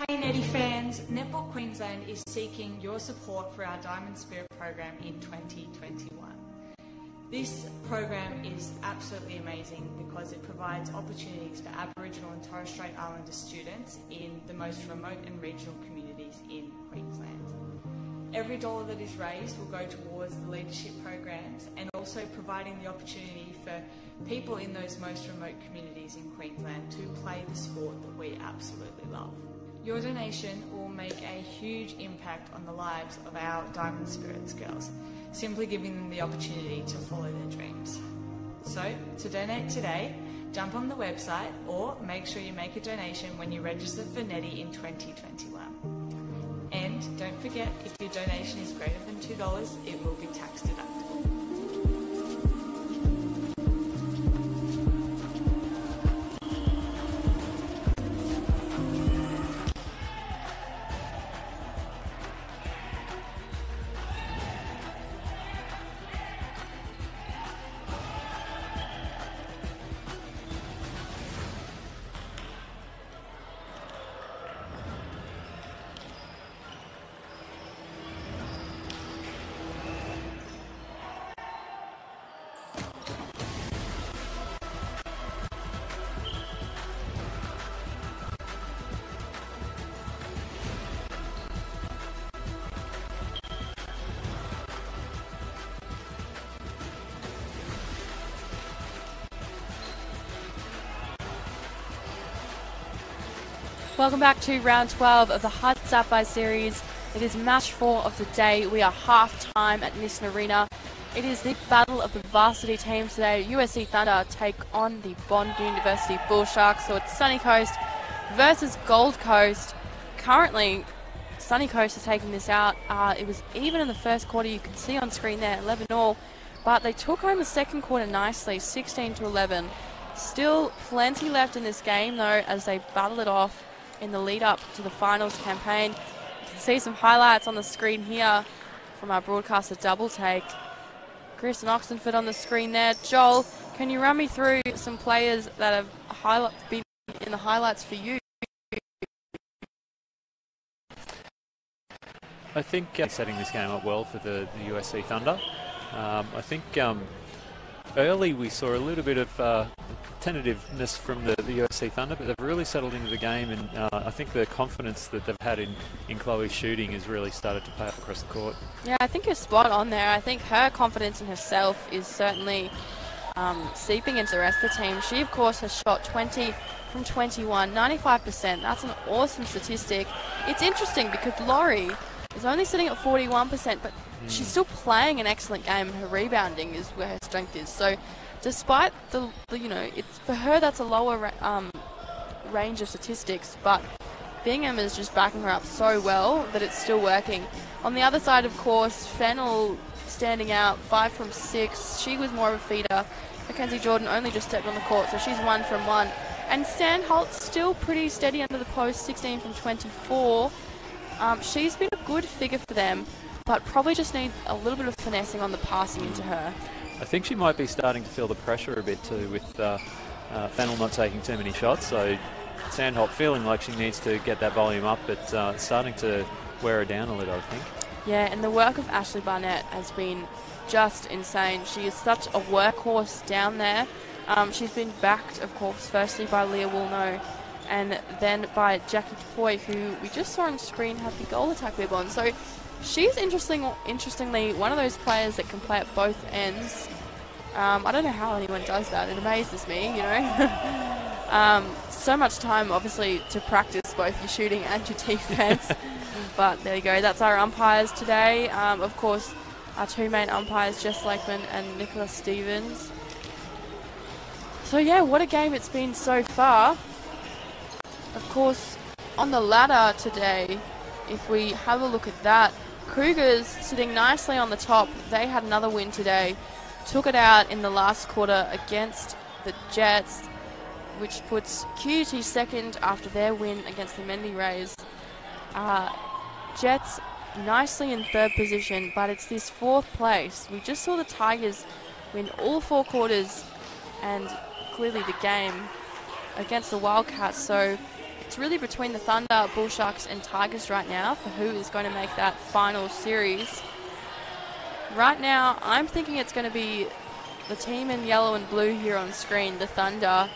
Hey Netty fans, Netball Queensland is seeking your support for our Diamond Spirit program in 2021. This program is absolutely amazing because it provides opportunities for Aboriginal and Torres Strait Islander students in the most remote and regional communities in Queensland. Every dollar that is raised will go towards the leadership programs and also providing the opportunity for people in those most remote communities in Queensland to play the sport that we absolutely love. Your donation will make a huge impact on the lives of our Diamond Spirits girls, simply giving them the opportunity to follow their dreams. So, to donate today, jump on the website or make sure you make a donation when you register for Netty in 2021. And don't forget, if your donation is greater than $2, it will be tax deductible. Welcome back to round 12 of the HART Sapphire series. It is match 4 of the day. We are half-time at Nissan Arena. It is the battle of the varsity teams today. USC Thunder take on the Bond University Bull Sharks. So it's Sunny Coast versus Gold Coast. Currently, Sunny Coast is taking this out. It was even in the first quarter. You can see on screen there, 11-all. But they took home the second quarter nicely, 16-11. Still plenty left in this game, though, as they battle it off in the lead up to the finals campaign. You can see some highlights on the screen here from our broadcaster Double Take. Chris and Oxenford on the screen there. Joel, can you run me through some players that have been in the highlights for you? I think setting this game up well for the USC Thunder. I think early we saw a little bit of tentativeness from the USC Thunder, but they've really settled into the game, and I think the confidence that they've had in Chloe's shooting has really started to pay off across the court. Yeah, I think you're spot on there. I think her confidence in herself is certainly seeping into the rest of the team. She, of course, has shot 20 from 21, 95%. That's an awesome statistic. It's interesting because Laurie is only sitting at 41%, but she's still playing an excellent game, and her rebounding is where her strength is. So despite the it's for her, that's a lower range of statistics, but Bingham is just backing her up so well that it's still working. On the other side, of course, Fennell standing out, 5 from 6. She was more of a feeder. Mackenzie Jordan only just stepped on the court, so she's 1 from 1. And Sandholt's still pretty steady under the post, 16 from 24. She's been a good figure for them, but probably just need a little bit of finessing on the passing into her. I think she might be starting to feel the pressure a bit too, with Fennell not taking too many shots. So Sandholt feeling like she needs to get that volume up, but starting to wear her down a little, I think. Yeah, and the work of Ashley Barnett has been just insane. She is such a workhorse down there. She's been backed, of course, firstly by Leah Woolnough, and then by Jackie Toy, who we just saw on screen have the goal attack bib on. So she's interestingly one of those players that can play at both ends. I don't know how anyone does that. It amazes me, you know. So much time, obviously, to practice both your shooting and your defense. But there you go. That's our umpires today. Of course, our two main umpires, Jess Lakeman and Nicholas Stevens. So yeah, what a game it's been so far. Of course, on the ladder today, if we have a look at that, Cougars sitting nicely on the top. They had another win today. Took it out in the last quarter against the Jets, which puts QUT second after their win against the Mendy Rays. Jets nicely in third position, but it's this fourth place. We just saw the Tigers win all 4 quarters and clearly the game against the Wildcats. So it's really between the Thunder, Bull Sharks and Tigers right now for who is going to make that final series. Right now, I'm thinking it's going to be the team in yellow and blue here on screen, the Thunder.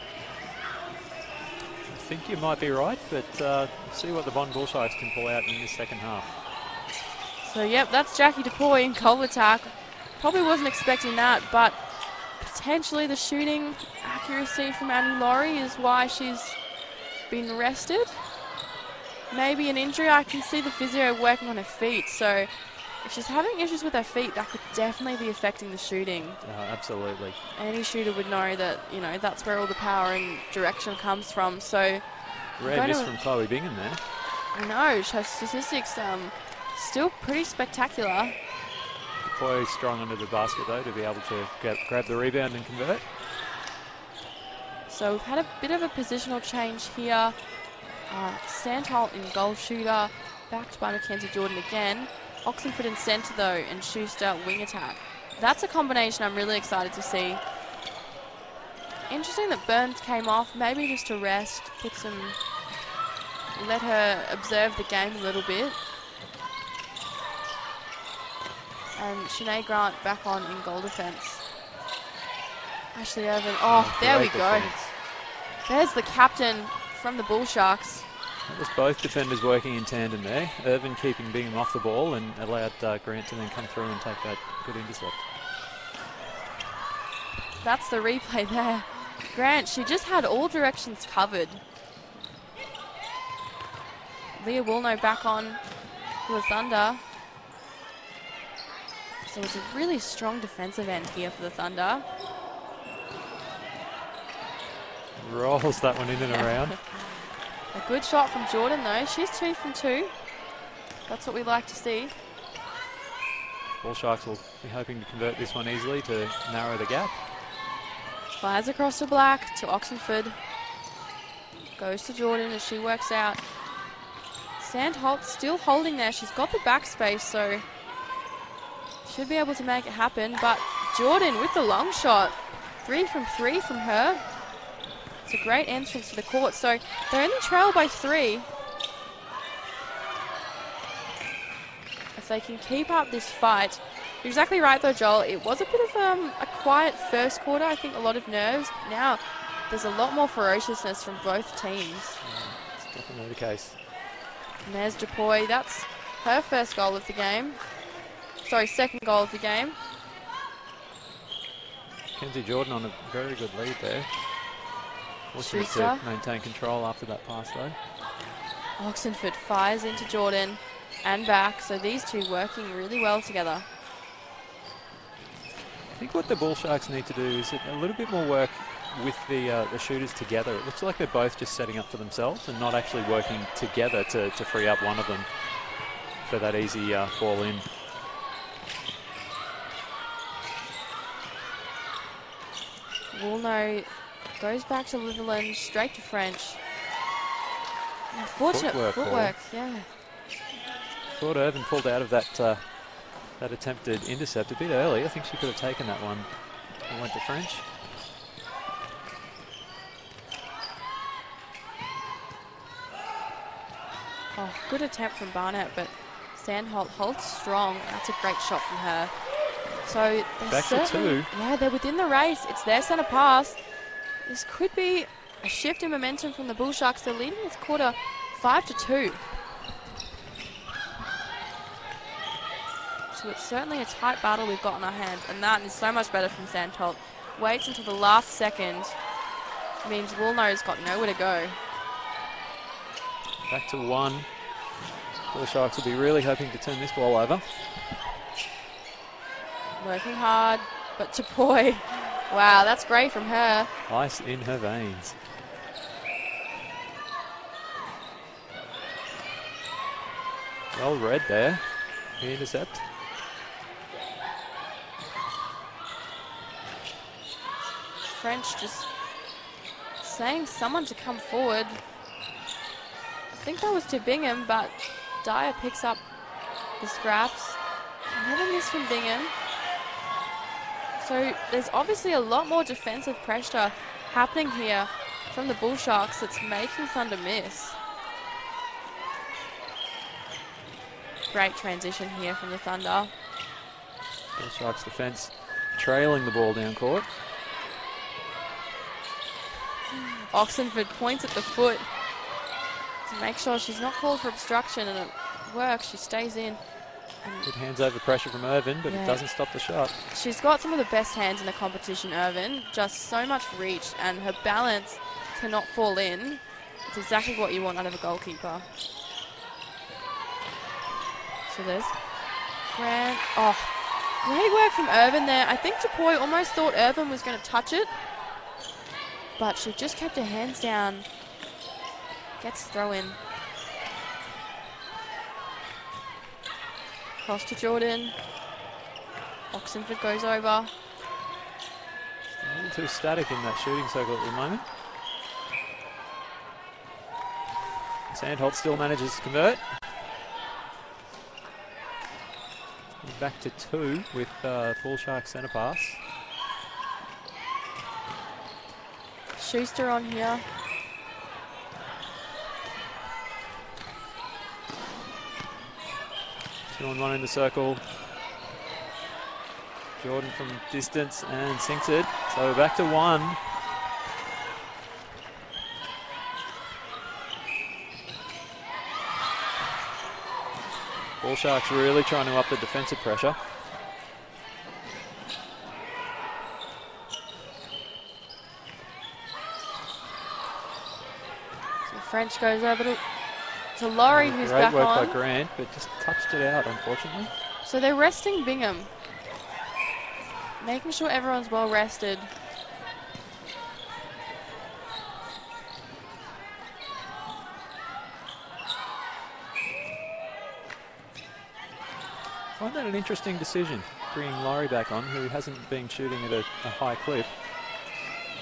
I think you might be right, but see what the Bond Bull Sharks can pull out in this second half. So, yep, that's Jackie DePoy in goal attack. Probably wasn't expecting that, but potentially the shooting accuracy from Annie Laurie is why she's been rested. Maybe an injury. I can see the physio working on her feet, so if she's having issues with her feet, that could definitely be affecting the shooting. Absolutely. Any shooter would know that, you know, that's where all the power and direction comes from. So rare miss from Chloe Bingham there. I know, her statistics still pretty spectacular. DePoy strong under the basket though to be able to grab the rebound and convert. So we've had a bit of a positional change here. Sandholt in goal shooter, backed by Mackenzie Jordan again. Oxenford in centre though, and Schuster wing attack. That's a combination I'm really excited to see. Interesting that Burns came off, maybe just to rest, let her observe the game a little bit. And Shanae Grant back on in goal defence. Ashley Irvin, there we go. There's the captain from the Bull Sharks. That was both defenders working in tandem there. Irvin keeping Bingham off the ball and allowed Grant to then come through and take that good intercept. That's the replay there. Grant, she just had all directions covered. Leah Woolnough back on for the Thunder. So it's a really strong defensive end here for the Thunder. Rolls that one in and around. A good shot from Jordan though. She's 2 from 2. That's what we like to see. Bull Sharks will be hoping to convert this one easily to narrow the gap. Fires across to Black, to Oxenford. Goes to Jordan as she works out. Sandholt still holding there. She's got the backspace, so should be able to make it happen. But Jordan with the long shot. 3 from 3 from her. It's a great entrance to the court. So they're only trailed by 3. If they can keep up this fight. You're exactly right though, Joel. It was a bit of a quiet first quarter. I think a lot of nerves. Now there's a lot more ferociousness from both teams. Yeah, it's definitely the case. And there's DePoy. That's her first goal of the game. Sorry, second goal of the game. Kenzie Jordan on a very good lead there. Fortunate to maintain control after that pass though. Oxenford fires into Jordan and back. So these two working really well together. I think what the Bull Sharks need to do is a little bit more work with the shooters together. It looks like they're both just setting up for themselves and not actually working together to free up one of them for that easy ball in. Woolnough goes back to Litherland, straight to French. Unfortunate footwork, yeah. Thought Irvin pulled out of that attempted intercept a bit early. I think she could have taken that one and went to French. Oh, good attempt from Barnett, but Sandholt holds strong. That's a great shot from her. So they're back to 2. Yeah, they're within the race. It's their centre pass. This could be a shift in momentum from the Bull Sharks. They're leading this quarter 5-2. So it's certainly a tight battle we've got on our hands, and that is so much better from Sandholt. Waits until the last second. Means Woolnough's got nowhere to go. Back to 1. Bull Sharks will be really hoping to turn this ball over. Working hard, but DePoy. Wow, that's great from her. Ice in her veins. Well read there. The intercept. French just saying someone to come forward. I think that was to Bingham, but Dyer picks up the scraps. Another miss from Bingham. So there's obviously a lot more defensive pressure happening here from the Bull Sharks that's making Thunder miss. Great transition here from the Thunder. Bull Sharks defence trailing the ball down court. Oxenford points at the foot to make sure she's not called for obstruction, and it works. She stays in. And good hands over pressure from Irvin, but it doesn't stop the shot. She's got some of the best hands in the competition, Irvin. Just so much reach, and her balance to not fall in. It's exactly what you want out of a goalkeeper. So there's Grant. Oh, great work from Irvin there. I think Dupuy almost thought Irvin was going to touch it, but she just kept her hands down. Gets throw in. Cross to Jordan. Oxenford goes over. A little too static in that shooting circle at the moment. Sandholt still manages to convert. Back to 2 with Bull Shark centre pass. Schuster on here. Two on one in the circle. Jordan from distance and sinks it. So we're back to 1. Bull Sharks really trying to up the defensive pressure. So French goes over to Laurie, who's back on. Great work by Grant, but just touched it out, unfortunately. So they're resting Bingham, making sure everyone's well rested. I find that an interesting decision, bringing Laurie back on, who hasn't been shooting at a high clip.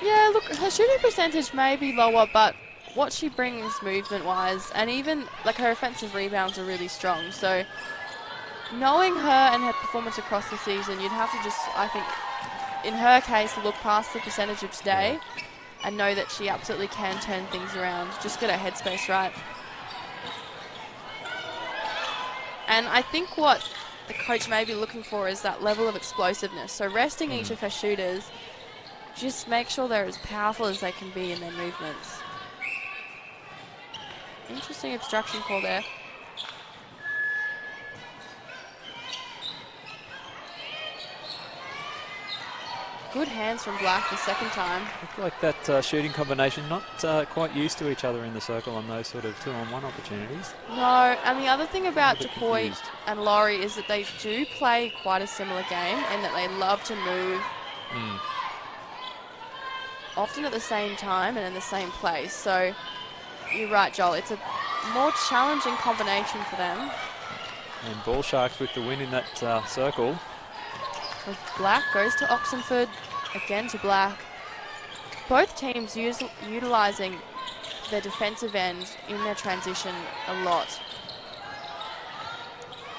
Yeah, look, her shooting percentage may be lower, but what she brings movement-wise, and even like her offensive rebounds are really strong. So knowing her and her performance across the season, you'd have to just, I think, in her case, look past the percentage of today and know that she absolutely can turn things around. Just get her headspace right. And I think what the coach may be looking for is that level of explosiveness. So resting each of her shooters, just make sure they're as powerful as they can be in their movements. Interesting obstruction call there. Good hands from Black the second time. Looked like that shooting combination not quite used to each other in the circle on those sort of 2-on-1 opportunities. No, and the other thing about A bit Dupuy confused. and Laurie is that they do play quite a similar game, and that they love to move often at the same time and in the same place. So you're right, Joel, it's a more challenging combination for them. And Bull Sharks with the win in that circle. So Black goes to Oxenford, again to Black. Both teams utilising their defensive end in their transition a lot.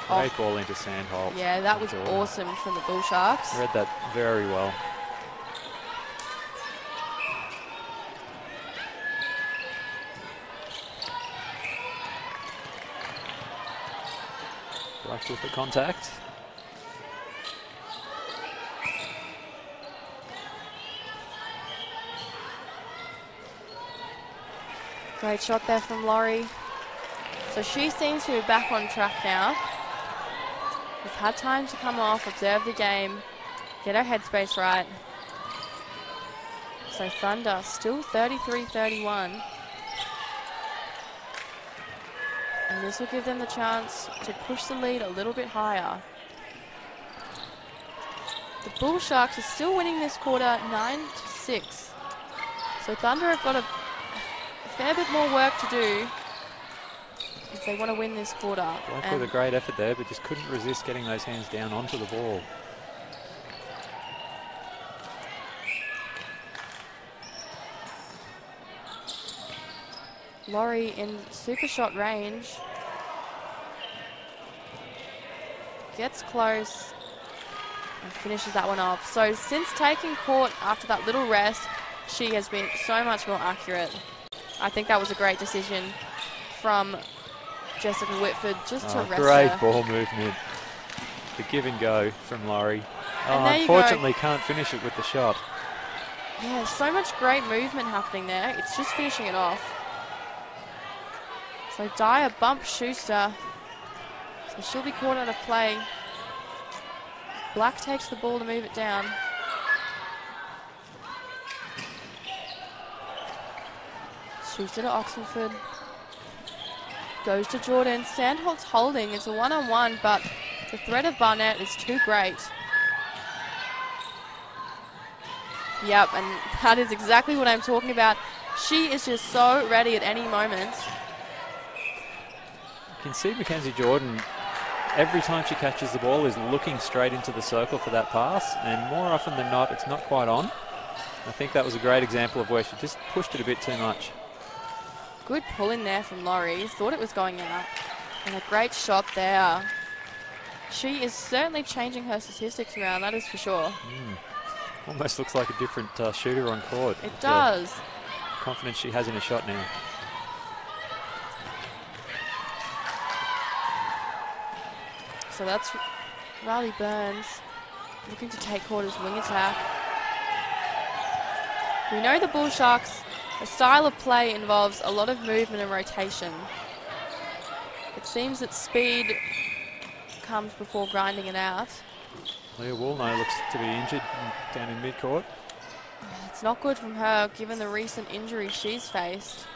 Great ball into Sandholt. Yeah, that was awesome from the Bull Sharks. Read that very well. Black with the contact. Great shot there from Laurie. So she seems to be back on track now. We've had time to come off, observe the game, get our headspace right. So Thunder still 33-31. And this will give them the chance to push the lead a little bit higher. The Bull Sharks are still winning this quarter 9-6. So Thunder have got a fair bit more work to do if they want to win this quarter. Black with a great effort there, but just couldn't resist getting those hands down onto the ball. Laurie in super shot range. Gets close and finishes that one off. So since taking court after that little rest, she has been so much more accurate. I think that was a great decision from Jessica Whitford just to rest great her. ball movement. The give and go from Laurie. And Unfortunately can't finish it with the shot. Yeah, so much great movement happening there. It's just finishing it off. So Dyer bumps Schuster. So she'll be caught out of play. Black takes the ball to move it down. Schuster to Oxenford. Goes to Jordan. Sandholt's holding. It's a one-on-one, but the threat of Barnett is too great. Yep, and that is exactly what I'm talking about. She is just so ready at any moment. You can see Mackenzie Jordan, every time she catches the ball, is looking straight into the circle for that pass, and more often than not, it's not quite on. I think that was a great example of where she just pushed it a bit too much. Good pull in there from Laurie. Thought it was going out. And a great shot there. She is certainly changing her statistics around, that is for sure. Almost looks like a different shooter on court. It does. Confidence she has in a shot now. So that's Riley Burns looking to take court as wing attack. We know the Bull Sharks, a style of play involves a lot of movement and rotation. It seems that speed comes before grinding it out. Leah Woolnough looks to be injured down in mid-court. It's not good from her, given the recent injury she's faced.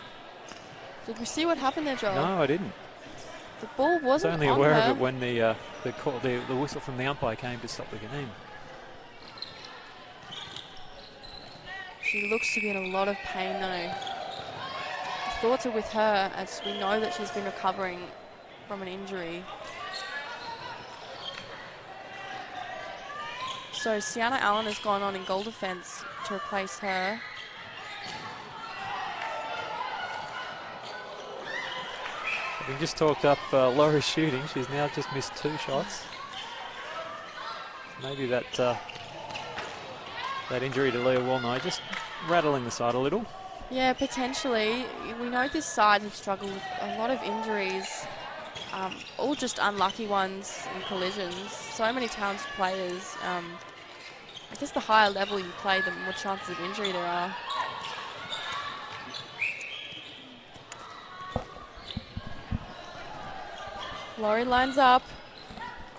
Did we see what happened there, Joel? No, I didn't. The ball wasn't I was only on aware her. of it when the whistle from the umpire came to stop the game. She looks to be in a lot of pain, though. Thoughts are with her, as we know that she's been recovering from an injury. So Sienna Allen has gone on in goal defence to replace her. Having just talked up Laurie's shooting, she's now just missed 2 shots. Maybe that injury to Leah Woolnough just rattling the side a little. Yeah, potentially. We know this side has struggled with a lot of injuries, all just unlucky ones in collisions. So many talented players. I guess the higher level you play, the more chances of injury there are. Laurie lines up.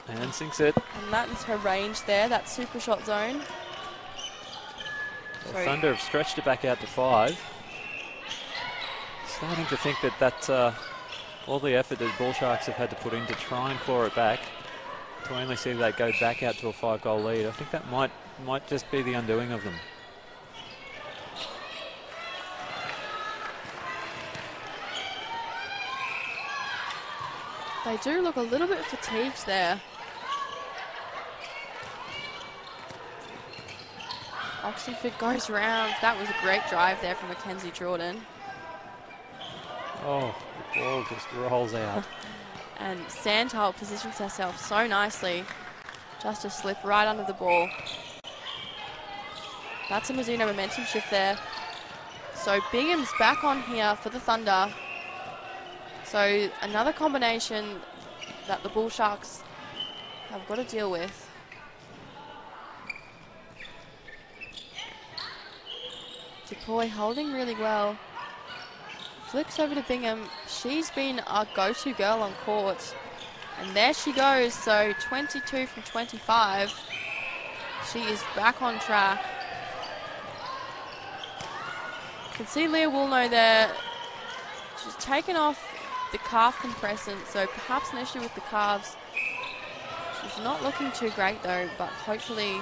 And sinks it. And that is her range there, that super shot zone. So Thunder have stretched it back out to 5. Starting to think that all the effort that Bull Sharks have had to put in to try and claw it back, to only see that go back out to a 5-goal lead, I think that might just be the undoing of them. They do look a little bit fatigued there. Oxenford goes round. That was a great drive there from Mackenzie Jordan. Oh, the ball just rolls out. And Sandholt positions herself so nicely. Just to slip right under the ball. That's a Mizuno momentum shift there. So Bingham's back on here for the Thunder. So another combination that the Bull Sharks have got to deal with. DeCoy holding really well. Flicks over to Bingham. She's been our go-to girl on court. And there she goes. So 22 from 25. She is back on track. You can see Leah Woolnough there. She's taken off the calf compressant, so perhaps an issue with the calves. She's not looking too great though, but hopefully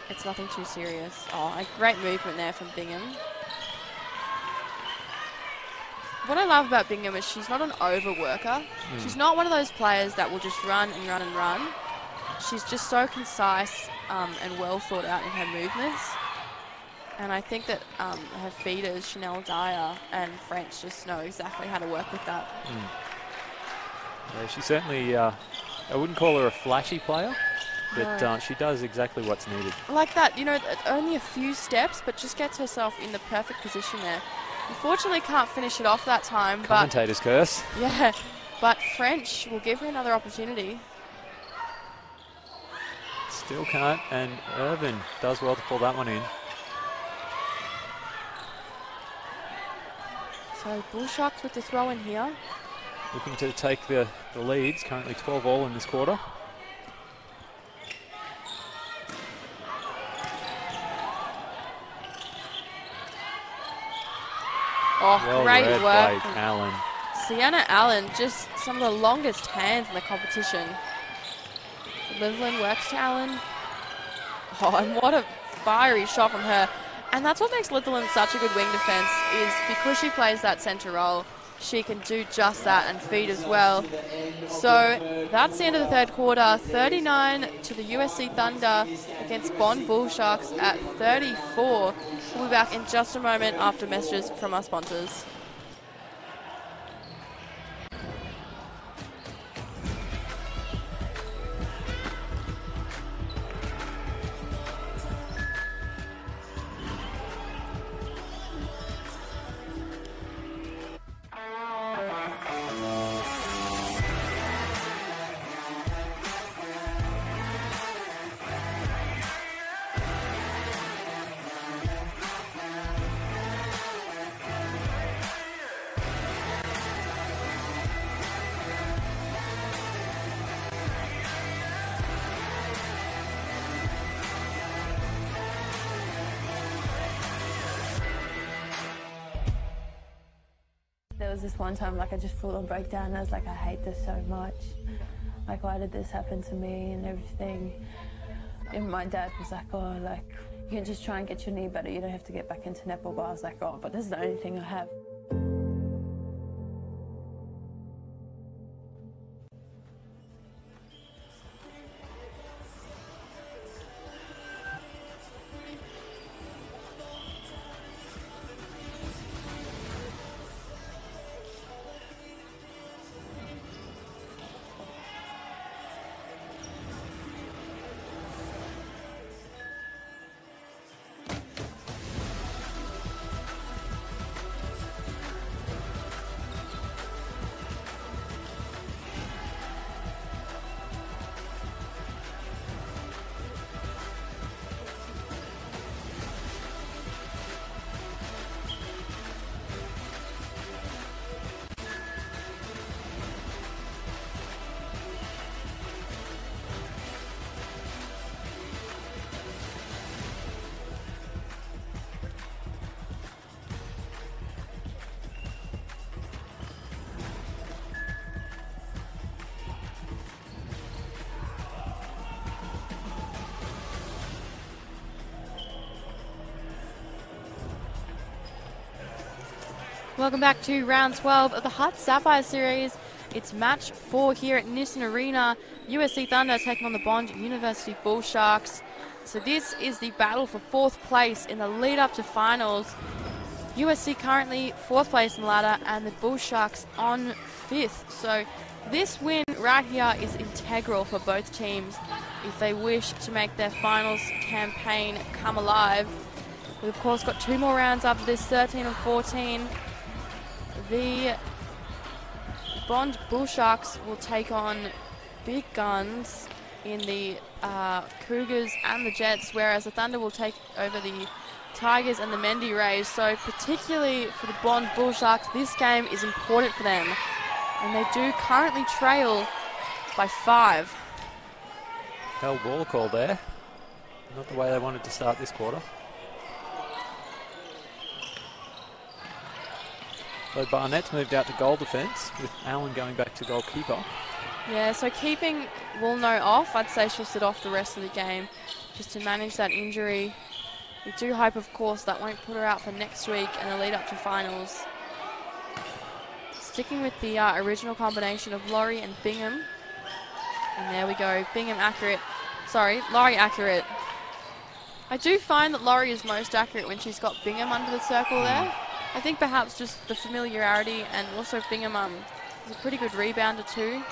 it's nothing too serious. Oh, a great movement there from Bingham. what I love about Bingham is she's not an overworker. She's not one of those players that will just run and run and run. She's just so concise and well thought out in her movements. And I think that her feeders, Chanel Dyer and French, just know exactly how to work with that. Yeah, she certainly, I wouldn't call her a flashy player, but she does exactly what's needed. Like that, you know, only a few steps, but just gets herself in the perfect position there. Unfortunately, can't finish it off that time. Commentator's curse. Yeah, but French will give her another opportunity. Still can't, and Irvin does well to pull that one in. So Bull Sharks with the throw in here. Looking to take the leads, currently 12-all in this quarter. Oh, well great read work. by Allen. Sienna Allen, just some of the longest hands in the competition. Livlin works to Allen. Oh, and what a fiery shot from her. And that's what makes Litherland such a good wing defence, is because she plays that centre role, she can do just that and feed as well. So that's the end of the third quarter. 39 to the USC Thunder against Bond Bull Sharks at 34. We'll be back in just a moment after messages from our sponsors. There was this one time, like, I just full on broke down and I was like, I hate this so much. Like, why did this happen to me and everything? And my dad was like, oh, like, you can just try and get your knee better. You don't have to get back into netball. But I was like, oh, but this is the only thing I have. Welcome back to round 12 of the HART Sapphire series. It's match 4 here at Nissan Arena. USC Thunder taking on the Bond University Bull Sharks. So this is the battle for 4th place in the lead up to finals. USC currently 4th place in the ladder and the Bull Sharks on 5th. So this win right here is integral for both teams if they wish to make their finals campaign come alive. We've of course got 2 more rounds after this, 13 and 14. The Bond Bull Sharks will take on big guns in the Cougars and the Jets, whereas the Thunder will take over the Tigers and the Mendy Rays. So particularly for the Bond Bull Sharks, this game is important for them. And they do currently trail by 5. Held ball call there. Not the way they wanted to start this quarter. So Barnett's moved out to goal defence with Allen going back to goalkeeper. Yeah, so keeping Woolno off, I'd say she'll sit off the rest of the game just to manage that injury. We do hope, of course, that won't put her out for next week and the lead up to finals. Sticking with the original combination of Laurie and Bingham. And there we go. Bingham accurate. Sorry, Laurie accurate. I do find that Laurie is most accurate when she's got Bingham under the circle there. I think perhaps just the familiarity, and also Bingham is a pretty good rebounder too.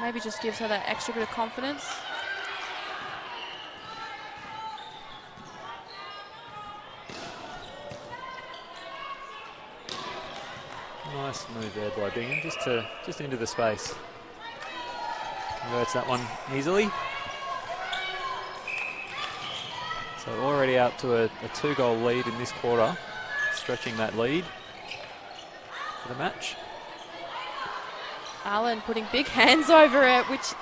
Maybe just gives her that extra bit of confidence. Nice move there by Bingham, just into the space. Converts that one easily. So already out to a 2-goal lead in this quarter, stretching that lead for the match. Allen putting big hands over it, which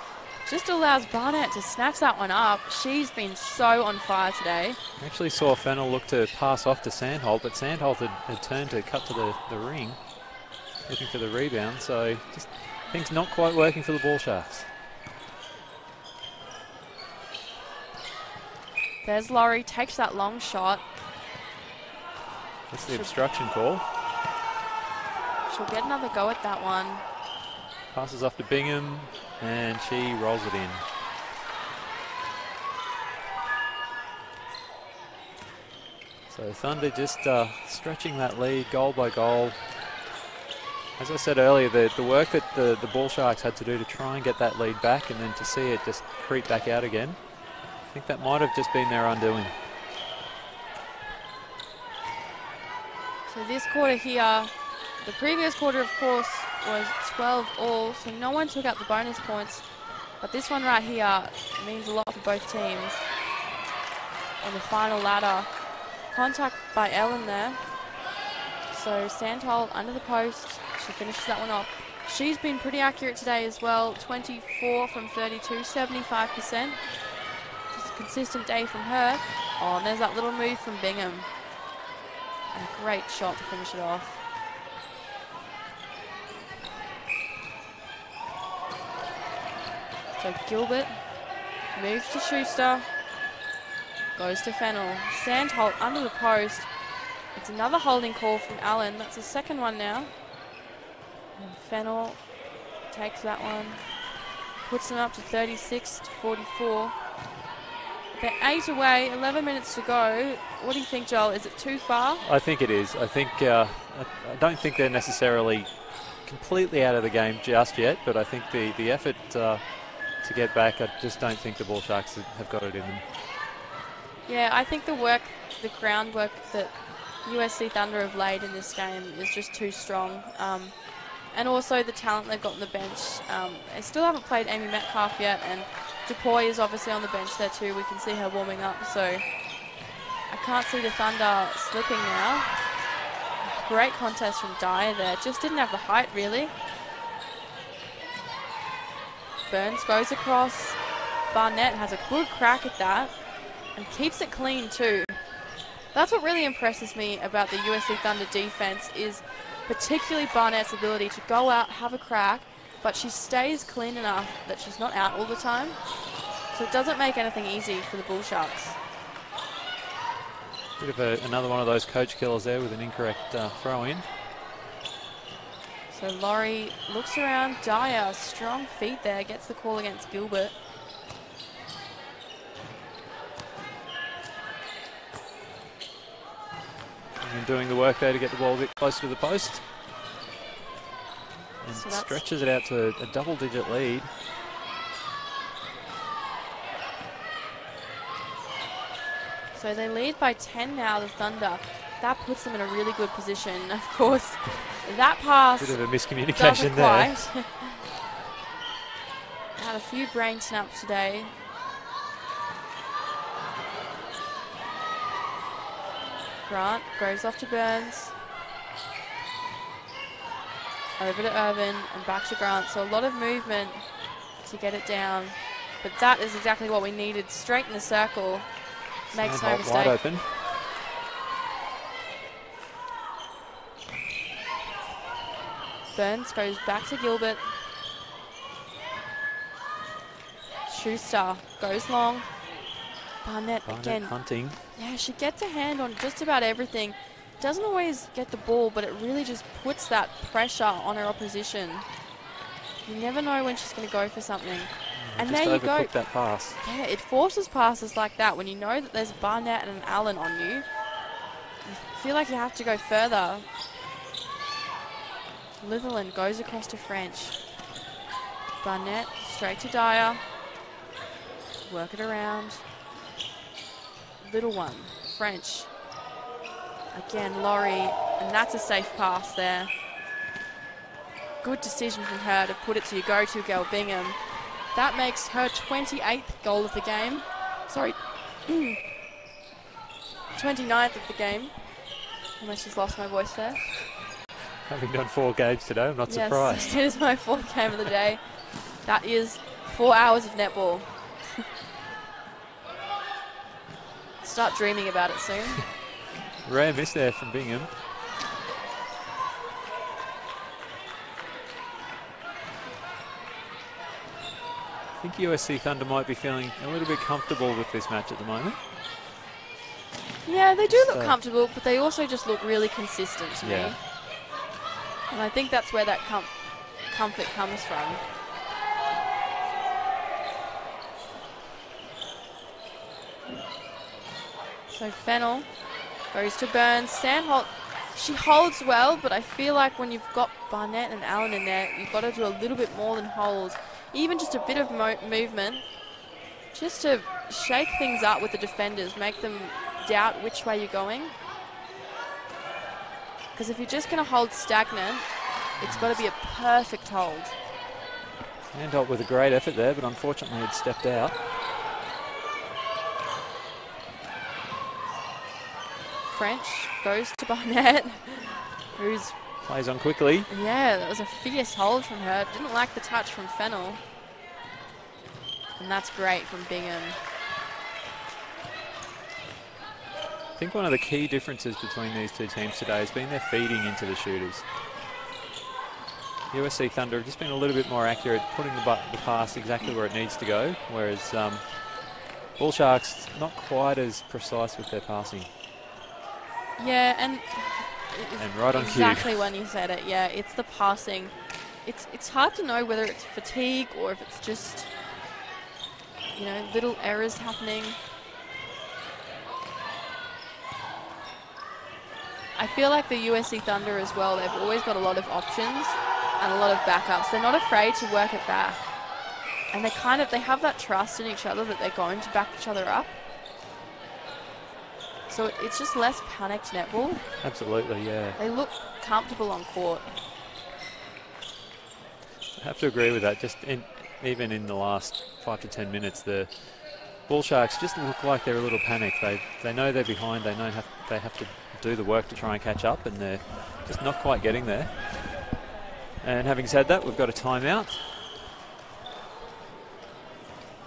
just allows Barnett to snatch that one up. She's been so on fire today. Actually saw Fennell look to pass off to Sandholt, but Sandholt had turned to cut to the ring, looking for the rebound, so just things not quite working for the Bull Sharks. There's Laurie, takes that long shot. That's the obstruction call. She'll get another go at that one. Passes off to Bingham, and she rolls it in. So Thunder just stretching that lead goal by goal. As I said earlier, the work that the Bull Sharks had to do to try and get that lead back, and then to see it just creep back out again, I think that might have just been their undoing. So this quarter here, the previous quarter of course was 12 all, so no one took out the bonus points, but this one right here means a lot for both teams. On the final ladder, contact by Ellen there. So Sandholt under the post, she finishes that one off. She's been pretty accurate today as well, 24 from 32, 75%. Just a consistent day from her. Oh, and there's that little move from Bingham. And a great shot to finish it off. So Gilbert moves to Schuster, goes to Fennell. Sandholt under the post. It's another holding call from Allen. That's the second one now. And Fennell takes that one, puts them up to 36 to 44. They're 8 away, 11 minutes to go. What do you think, Joel? Is it too far? I think it is. I think I don't think they're necessarily completely out of the game just yet, but I think the effort to get back, I just don't think the Bull Sharks have got it in them. Yeah, I think the groundwork that USC Thunder have laid in this game is just too strong. And also the talent they've got on the bench. They still haven't played Amy Metcalf yet, and DuPoy is obviously on the bench there too. We can see her warming up, so I can't see the Thunder slipping now. Great contest from Dyer there. Just didn't have the height, really. Burns goes across. Barnett has a good crack at that and keeps it clean too. That's what really impresses me about the USC Thunder defense, is particularly Barnett's ability to go out, have a crack, but she stays clean enough that she's not out all the time. So it doesn't make anything easy for the Bull Sharks. Bit of another one of those coach killers there with an incorrect throw in. So Laurie looks around. Dyer, strong feet there, gets the call against Gilbert. And doing the work there to get the ball a bit closer to the post. And So stretches it out to a double-digit lead. So they lead by 10 now, the Thunder. That puts them in a really good position. Of course, that pass Bit of a miscommunication doesn't there. quite. Had a few brain snaps today. Grant goes off to Burns. Over to Irvin and back to Grant. So a lot of movement to get it down. But that is exactly what we needed. Straight in the circle. Makes no mistake. Wide open. Burns goes back to Gilbert. Schuster goes long. Barnett again. hunting. Yeah, she gets a hand on just about everything. doesn't always get the ball, but it really just puts that pressure on her opposition. You never know when she's going to go for something. And there you go. That pass. Yeah, it forces passes like that when you know that there's Barnett and Allen on you. You feel like you have to go further. Litherland goes across to French. Barnett straight to Dyer. Work it around. Little one, French. Again, Laurie, and that's a safe pass there. Good decision from her to put it to your go-to girl, Bingham. That makes her 28th goal of the game. Sorry, 29th of the game. Almost just lost my voice there. Having done 4 games today, I'm not surprised. Yes, it is my 4th game of the day. That is 4 hours of netball. Start dreaming about it soon. Rare miss there from Bingham. I think USC Thunder might be feeling a little bit comfortable with this match at the moment. Yeah, they do look comfortable, but they also just look really consistent to me. And I think that's where that comfort comes from. So Fennell goes to Burns. Sandholt, she holds well, but I feel like when you've got Barnett and Allen in there, you've got to do a little bit more than hold. Even just a bit of movement, just to shake things up with the defenders, make them doubt which way you're going. Because if you're just going to hold stagnant, it's got to be a perfect hold. Sandholt with a great effort there, but unfortunately had stepped out. French goes to Barnett, who's... Plays on quickly. Yeah, that was a fierce hold from her. Didn't like the touch from Fennell. And that's great from Bingham. I think one of the key differences between these two teams today has been their feeding into the shooters. USC Thunder have just been a little bit more accurate, putting the pass exactly where it needs to go, whereas Bull Sharks not quite as precise with their passing. Yeah, and right on cue. Exactly when you said it, yeah, it's the passing. It's hard to know whether it's fatigue or if it's just, you know, little errors happening. I feel like the USC Thunder as well, they've always got a lot of options and a lot of backups. They're not afraid to work it back. And they have that trust in each other that they're going to back each other up. So it's just less panicked netball. Absolutely, yeah. They look comfortable on court. I have to agree with that. Even in the last 5 to 10 minutes, the Bull Sharks just look like they're a little panicked. They know they're behind. They know they have to do the work to try and catch up, and they're just not quite getting there. And having said that, we've got a timeout.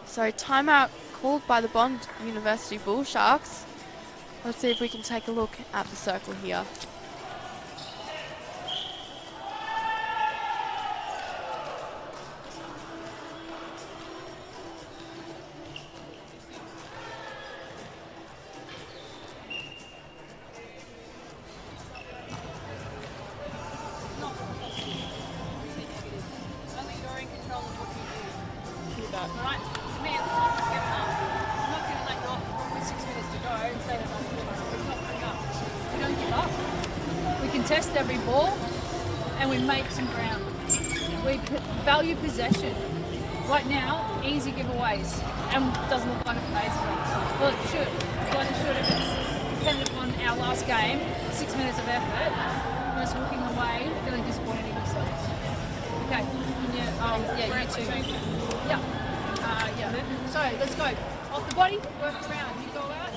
So timeout called by the Bond University Bull Sharks. Let's see if we can take a look at the circle here. Test every ball and we make some ground. We value possession. Right now, easy giveaways and doesn't look like it pays for us. Well, it should. Like it should if it's dependent upon our last game, 6 minutes of effort, just walking away, feeling disappointed in yourselves. Okay. Yeah, you too. Yeah. So let's go. Off the body, work around. You go out.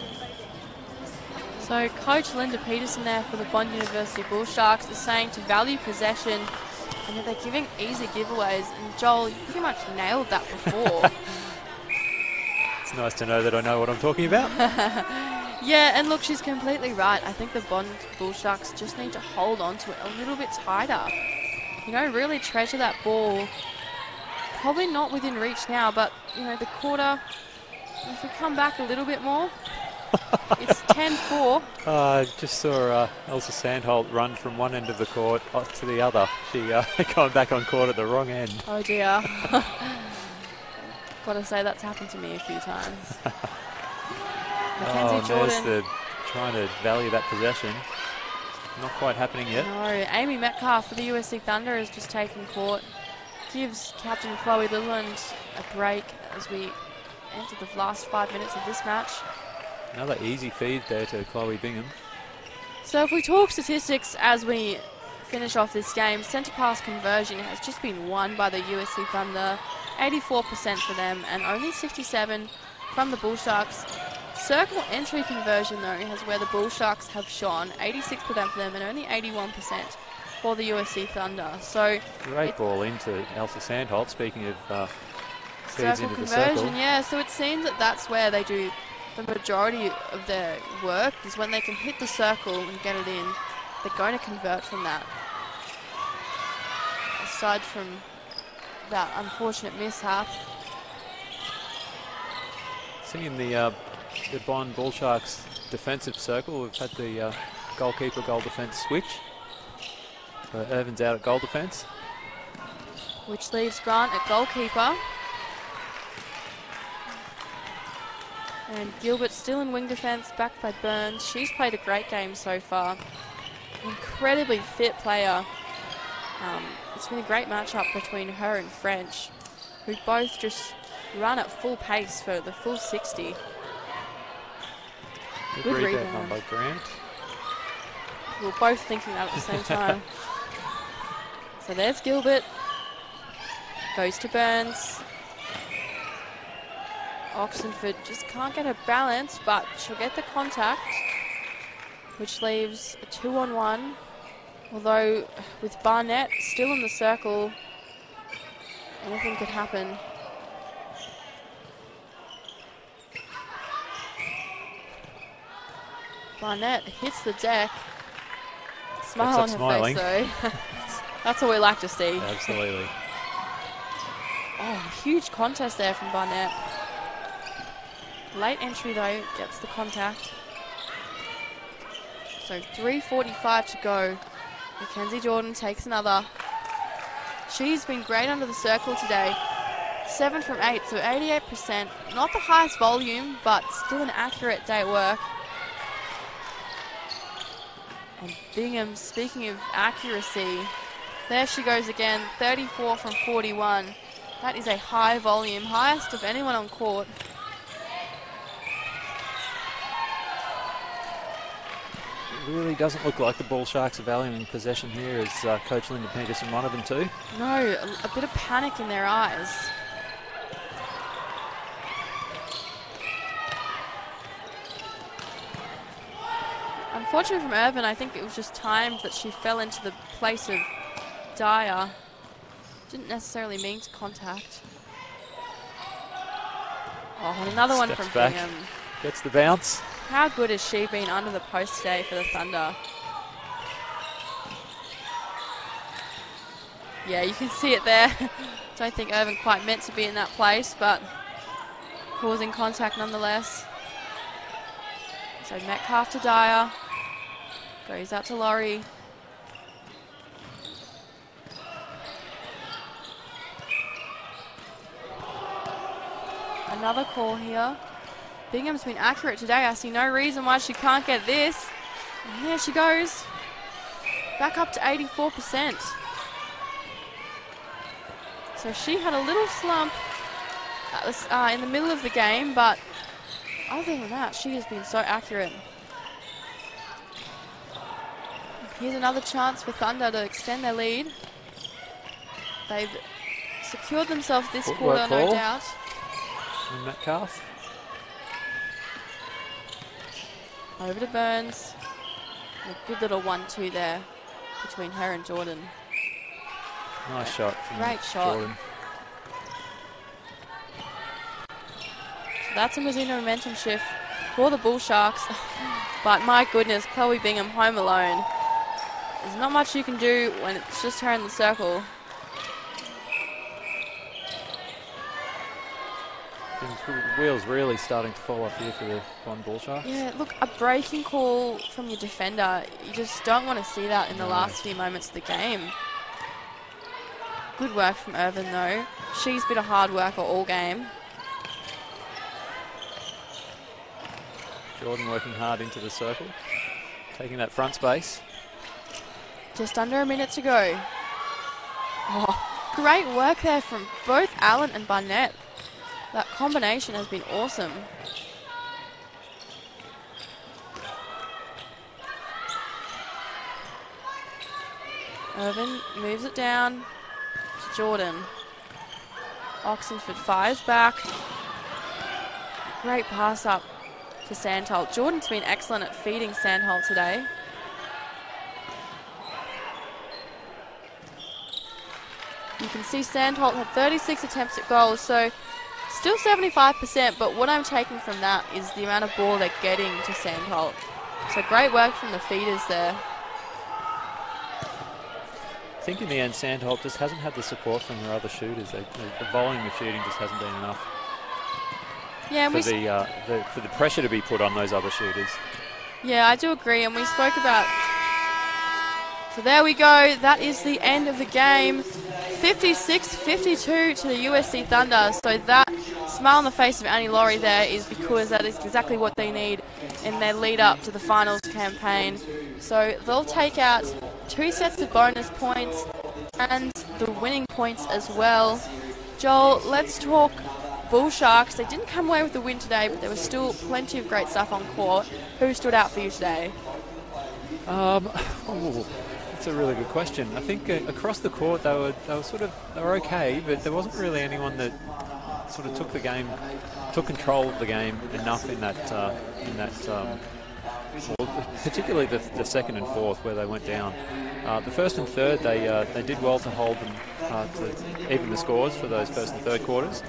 So Coach Linda Peterson there for the Bond University Bull Sharks is saying to value possession and that they're giving easy giveaways. And Joel, you pretty much nailed that before. It's nice to know that I know what I'm talking about. Yeah, and look, she's completely right. I think the Bond Bull Sharks just need to hold on to it a little bit tighter. You know, really treasure that ball. Probably not within reach now, but, you know, the quarter, if we come back a little bit more, It's 10-4. I just saw Elsa Sandholt run from one end of the court to the other. She going back on court at the wrong end. Oh dear. Gotta say that's happened to me a few times. Mackenzie Jordan. There's trying to value that possession. Not quite happening yet. No, Amy Metcalf for the USC Thunder has just taken court. Gives Captain Chloe Littleland a break as we enter the last 5 minutes of this match. Another easy feed there to Chloe Bingham. So if we talk statistics as we finish off this game, centre pass conversion has just been won by the USC Thunder, 84% for them and only 67 from the Bull Sharks. Circle entry conversion though has where the Bull Sharks have shone, 86% for them and only 81% for the USC Thunder. So great ball into Elsa Sandholt, speaking of feeds circle into the conversion, circle. yeah, so it seems that that's where they do the majority of their work, is when they can hit the circle and get it in, they're going to convert from that. Aside from that unfortunate mishap. Seeing the Bond Bull Sharks defensive circle, we've had the goalkeeper goal defence switch. So Irvin's out at goal defence. Which leaves Grant at goalkeeper. And Gilbert still in wing defence, backed by Burns. She's played a great game so far. An incredibly fit player. It's been a great matchup between her and French, who both just run at full pace for the full 60. Good rebound by Grant. We were both thinking that at the same time. So there's Gilbert. Goes to Burns. Oxenford just can't get her balance, but she'll get the contact, which leaves a 2-on-1. Although with Barnett still in the circle, anything could happen. Barnett hits the deck. Smile on her smiling. face though. That's what we like to see. Absolutely. Oh, huge contest there from Barnett. Late entry though, gets the contact. So 3:45 to go. Mackenzie Jordan takes another. She's been great under the circle today. 7 from 8, so 88%. Not the highest volume, but still an accurate day at work. And Bingham, speaking of accuracy, there she goes again, 34 from 41. That is a high volume, highest of anyone on court. It really doesn't look like the Bull Sharks are valuing possession here, as Coach Linda Peterson one of them too. No, a bit of panic in their eyes. Unfortunately from Irvin, I think it was just timed that she fell into the place of Dyer. Didn't necessarily mean to contact. Oh, and another one from back. Bingham. Gets the bounce. How good has she been under the post today for the Thunder? Yeah, you can see it there. Don't think Irvin quite meant to be in that place, but causing contact nonetheless. So Metcalf to Dyer. Goes out to Laurie. Another call here. Bingham's been accurate today. I see no reason why she can't get this. And there she goes. Back up to 84%. So she had a little slump that was in the middle of the game, but other than that, she has been so accurate. Here's another chance for Thunder to extend their lead. They've secured themselves this quarter, no doubt. And Metcalf. Over to Burns. A good little 1-2 there between her and Jordan. Nice shot from Great shot. Jordan. So that's a Mizuno momentum shift for the Bull Sharks. But my goodness, Chloe Bingham home alone. There's not much you can do when it's just her in the circle. The wheels really starting to fall off here for the Bond Bull Sharks. Yeah, look, a breaking call from your defender. You just don't want to see that in the last few moments of the game. Good work from Irvin, though. She's been a hard worker all game. Jordan working hard into the circle, taking that front space. Just under a minute to go. Oh, great work there from both Allen and Barnett. That combination has been awesome. Irvin moves it down to Jordan. Oxenford fires back. Great pass up to Sandholt. Jordan's been excellent at feeding Sandholt today. You can see Sandholt had 36 attempts at goals, so still 75%, but what I'm taking from that is the amount of ball they're getting to Sandholt. So great work from the feeders there. I think in the end, Sandholt just hasn't had the support from her other shooters. The volume of shooting just hasn't been enough. Yeah, and for the pressure to be put on those other shooters. Yeah, I do agree, and we spoke about... So there we go, that is the end of the game. 56-52 to the USC Thunder. So that smile on the face of Annie Laurie there is because that is exactly what they need in their lead up to the finals campaign. So they'll take out 2 sets of bonus points and the winning points as well. Joel, let's talk Bull Sharks. They didn't come away with the win today, but there was still plenty of great stuff on court. Who stood out for you today? That's a really good question. I think across the court they were okay, but there wasn't really anyone that sort of took control of the game enough in that well, particularly the second and fourth where they went down. The first and third they did well to hold them to even the scores for those first and third quarters.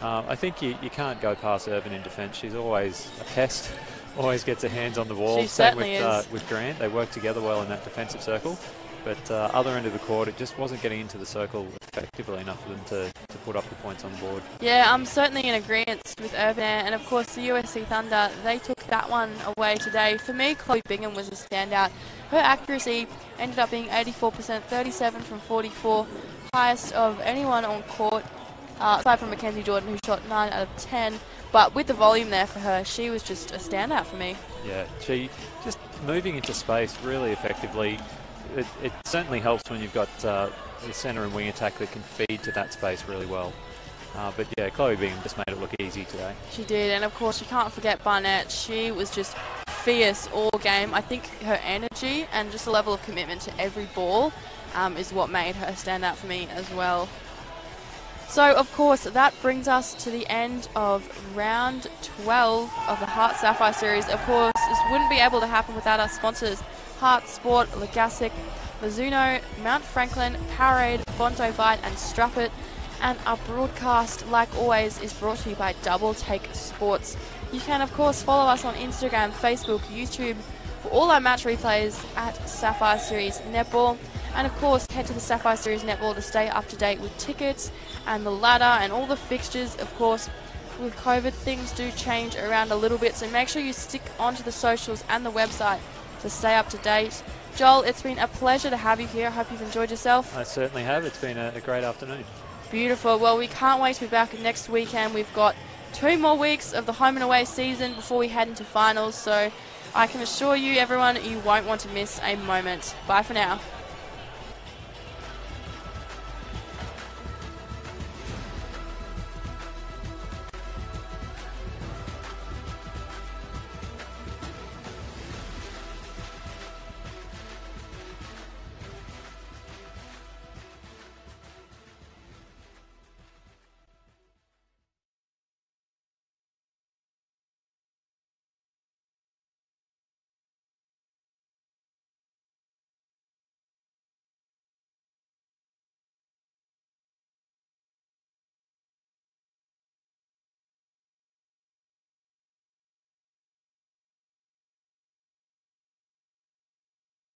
I think you can't go past Irvin in defence. She's always a pest. Always gets her hands on the ball. She Same certainly is. With Grant. They work together well in that defensive circle. But other end of the court, it just wasn't getting into the circle effectively enough for them to put up the points on the board. Yeah, I'm certainly in agreement with Irvin there. And of course, the USC Thunder, they took that one away today. For me, Chloe Bingham was a standout. Her accuracy ended up being 84%, 37 from 44, highest of anyone on court, aside from Mackenzie Jordan, who shot 9 out of 10. But with the volume there for her, she was just a standout for me. Yeah, she just moving into space really effectively. It certainly helps when you've got the centre and wing attack that can feed to that space really well. But yeah, Chloe Bingham just made it look easy today. She did, and of course you can't forget Barnett. She was just fierce all game. I think her energy and just the level of commitment to every ball is what made her stand out for me as well. So, of course, that brings us to the end of round 12 of the HART Sapphire series. Of course, this wouldn't be able to happen without our sponsors, HART Sport, Legasic, Mizuno, Mount Franklin, Powerade, Bondi Vite and Struppet. And our broadcast, like always, is brought to you by Double Take Sports. You can, of course, follow us on Instagram, Facebook, YouTube for all our match replays at Sapphire Series Netball. And of course, head to the Sapphire Series Netball to stay up to date with tickets and the ladder and all the fixtures. Of course, with COVID, things do change around a little bit, so make sure you stick onto the socials and the website to stay up to date. Joel, it's been a pleasure to have you here. I hope you've enjoyed yourself. I certainly have. It's been a great afternoon. Beautiful. Well, we can't wait to be back next weekend. We've got 2 more weeks of the home and away season before we head into finals, so I can assure you, everyone, you won't want to miss a moment. Bye for now.